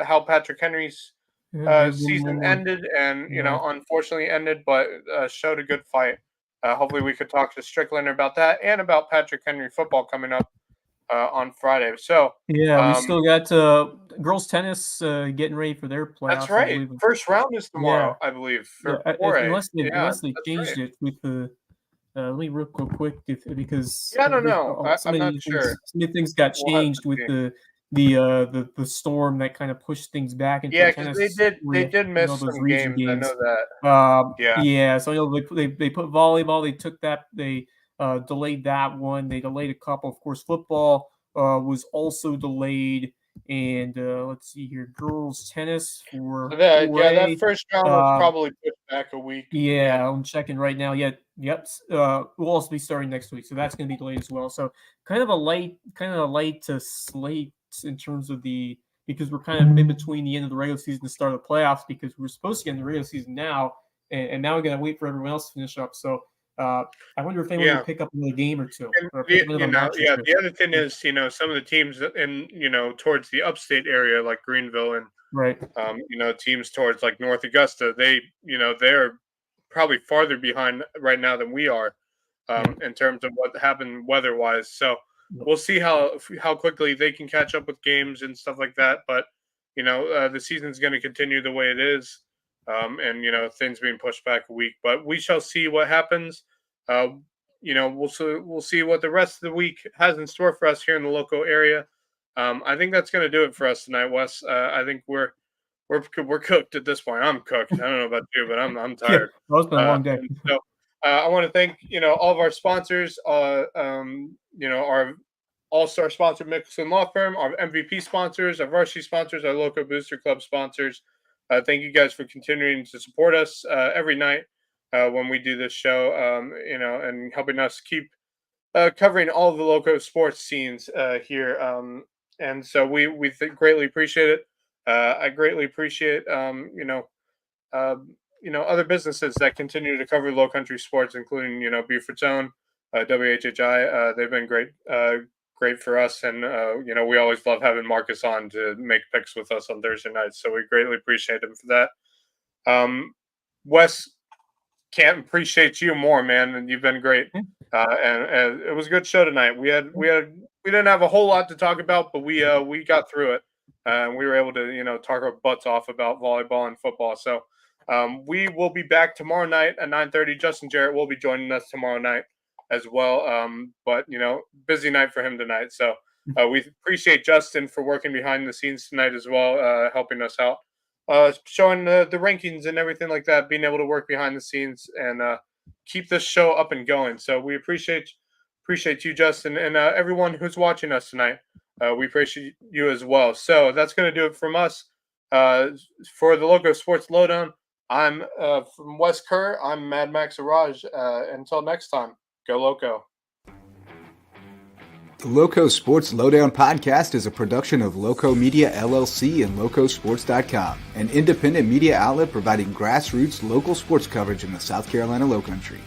how Patrick Henry's Yeah. Maybe a little season more. ended and Yeah. unfortunately ended, but showed a good fight. Hopefully, we could talk to Stricklander about that and about Patrick Henry football coming up on Friday. So, Yeah. We still got girls tennis getting ready for their that's playoffs. I right. believe. First round is Yeah. tomorrow, I believe, Yeah. for 4A. Yeah, Unless they that's changed right. it with the. Let me real quick because Yeah, I don't know. I'm not sure. so many things got We'll have to changed with see. the storm that kind of pushed things back in for Yeah, because tennis. they did miss Those some region games. I know games. that. Yeah. Yeah, so I know they put volleyball. They took that. They delayed that one. They delayed a couple. Of course, football was also delayed. And let's see here, girls tennis for So that 4A. first round will probably push back a week. Yeah, I'm checking right now. Yeah, yep. We'll also be starting next week, so that's going to be delayed as well. So kind of a light slate in terms of because we're kind of in between the end of the regular season and the start of the playoffs because we're supposed to get in the regular season now, and now we got to wait for everyone else to finish up. So I wonder if anyone will pick up another game or two, And or pick up another match or two. the other thing is, some of the teams in, towards the upstate area like Greenville and Right. teams towards like North Augusta, they're probably farther behind right now than we are in terms of what happened weather-wise. So we'll see how quickly they can catch up with games and stuff like that. But the season's going to continue the way it is, and things being pushed back a week. But we shall see what happens. We'll see what the rest of the week has in store for us here in the local area. I think that's going to do it for us tonight, Wes. I think we're cooked at this point. I'm cooked. I don't know about you, but I'm tired. Yeah, it's been a long day. So I want to thank all of our sponsors. Our all-star sponsor, Mickelson Law Firm, our MVP sponsors, our varsity sponsors, our local Booster Club sponsors. Thank you guys for continuing to support us every night when we do this show. And helping us keep covering all of the local sports scenes here. And so we greatly appreciate it. I greatly appreciate other businesses that continue to cover Lowcountry sports, including Beaufort's Own, WHHI. They've been great for us, and we always love having Marcus on to make picks with us on Thursday nights. So we greatly appreciate him for that. Wes, can't appreciate you more, man, and you've been great. And it was a good show tonight. We didn't have a whole lot to talk about, but we got through it. And we were able to, talk our butts off about volleyball and football. So we will be back tomorrow night at 9:30. Justin Jarrett will be joining us tomorrow night as well. But, busy night for him tonight. So we appreciate Justin for working behind the scenes tonight as well, helping us out, showing the rankings and everything like that, being able to work behind the scenes and keep this show up and going. So we appreciate you, Justin, and everyone who's watching us tonight. We appreciate you as well. So that's going to do it from us. For the Loco Sports Lowdown, I'm from Wes Kerr. I'm Mad Max Araj. Until next time, go Loco. The Loco Sports Lowdown podcast is a production of Loco Media LLC and LowcoSports.com, an independent media outlet providing grassroots local sports coverage in the South Carolina Lowcountry.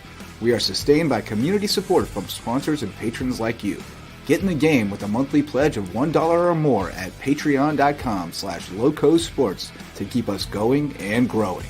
We are sustained by community support from sponsors and patrons like you. Get in the game with a monthly pledge of $1 or more at patreon.com/LowcoSports to keep us going and growing.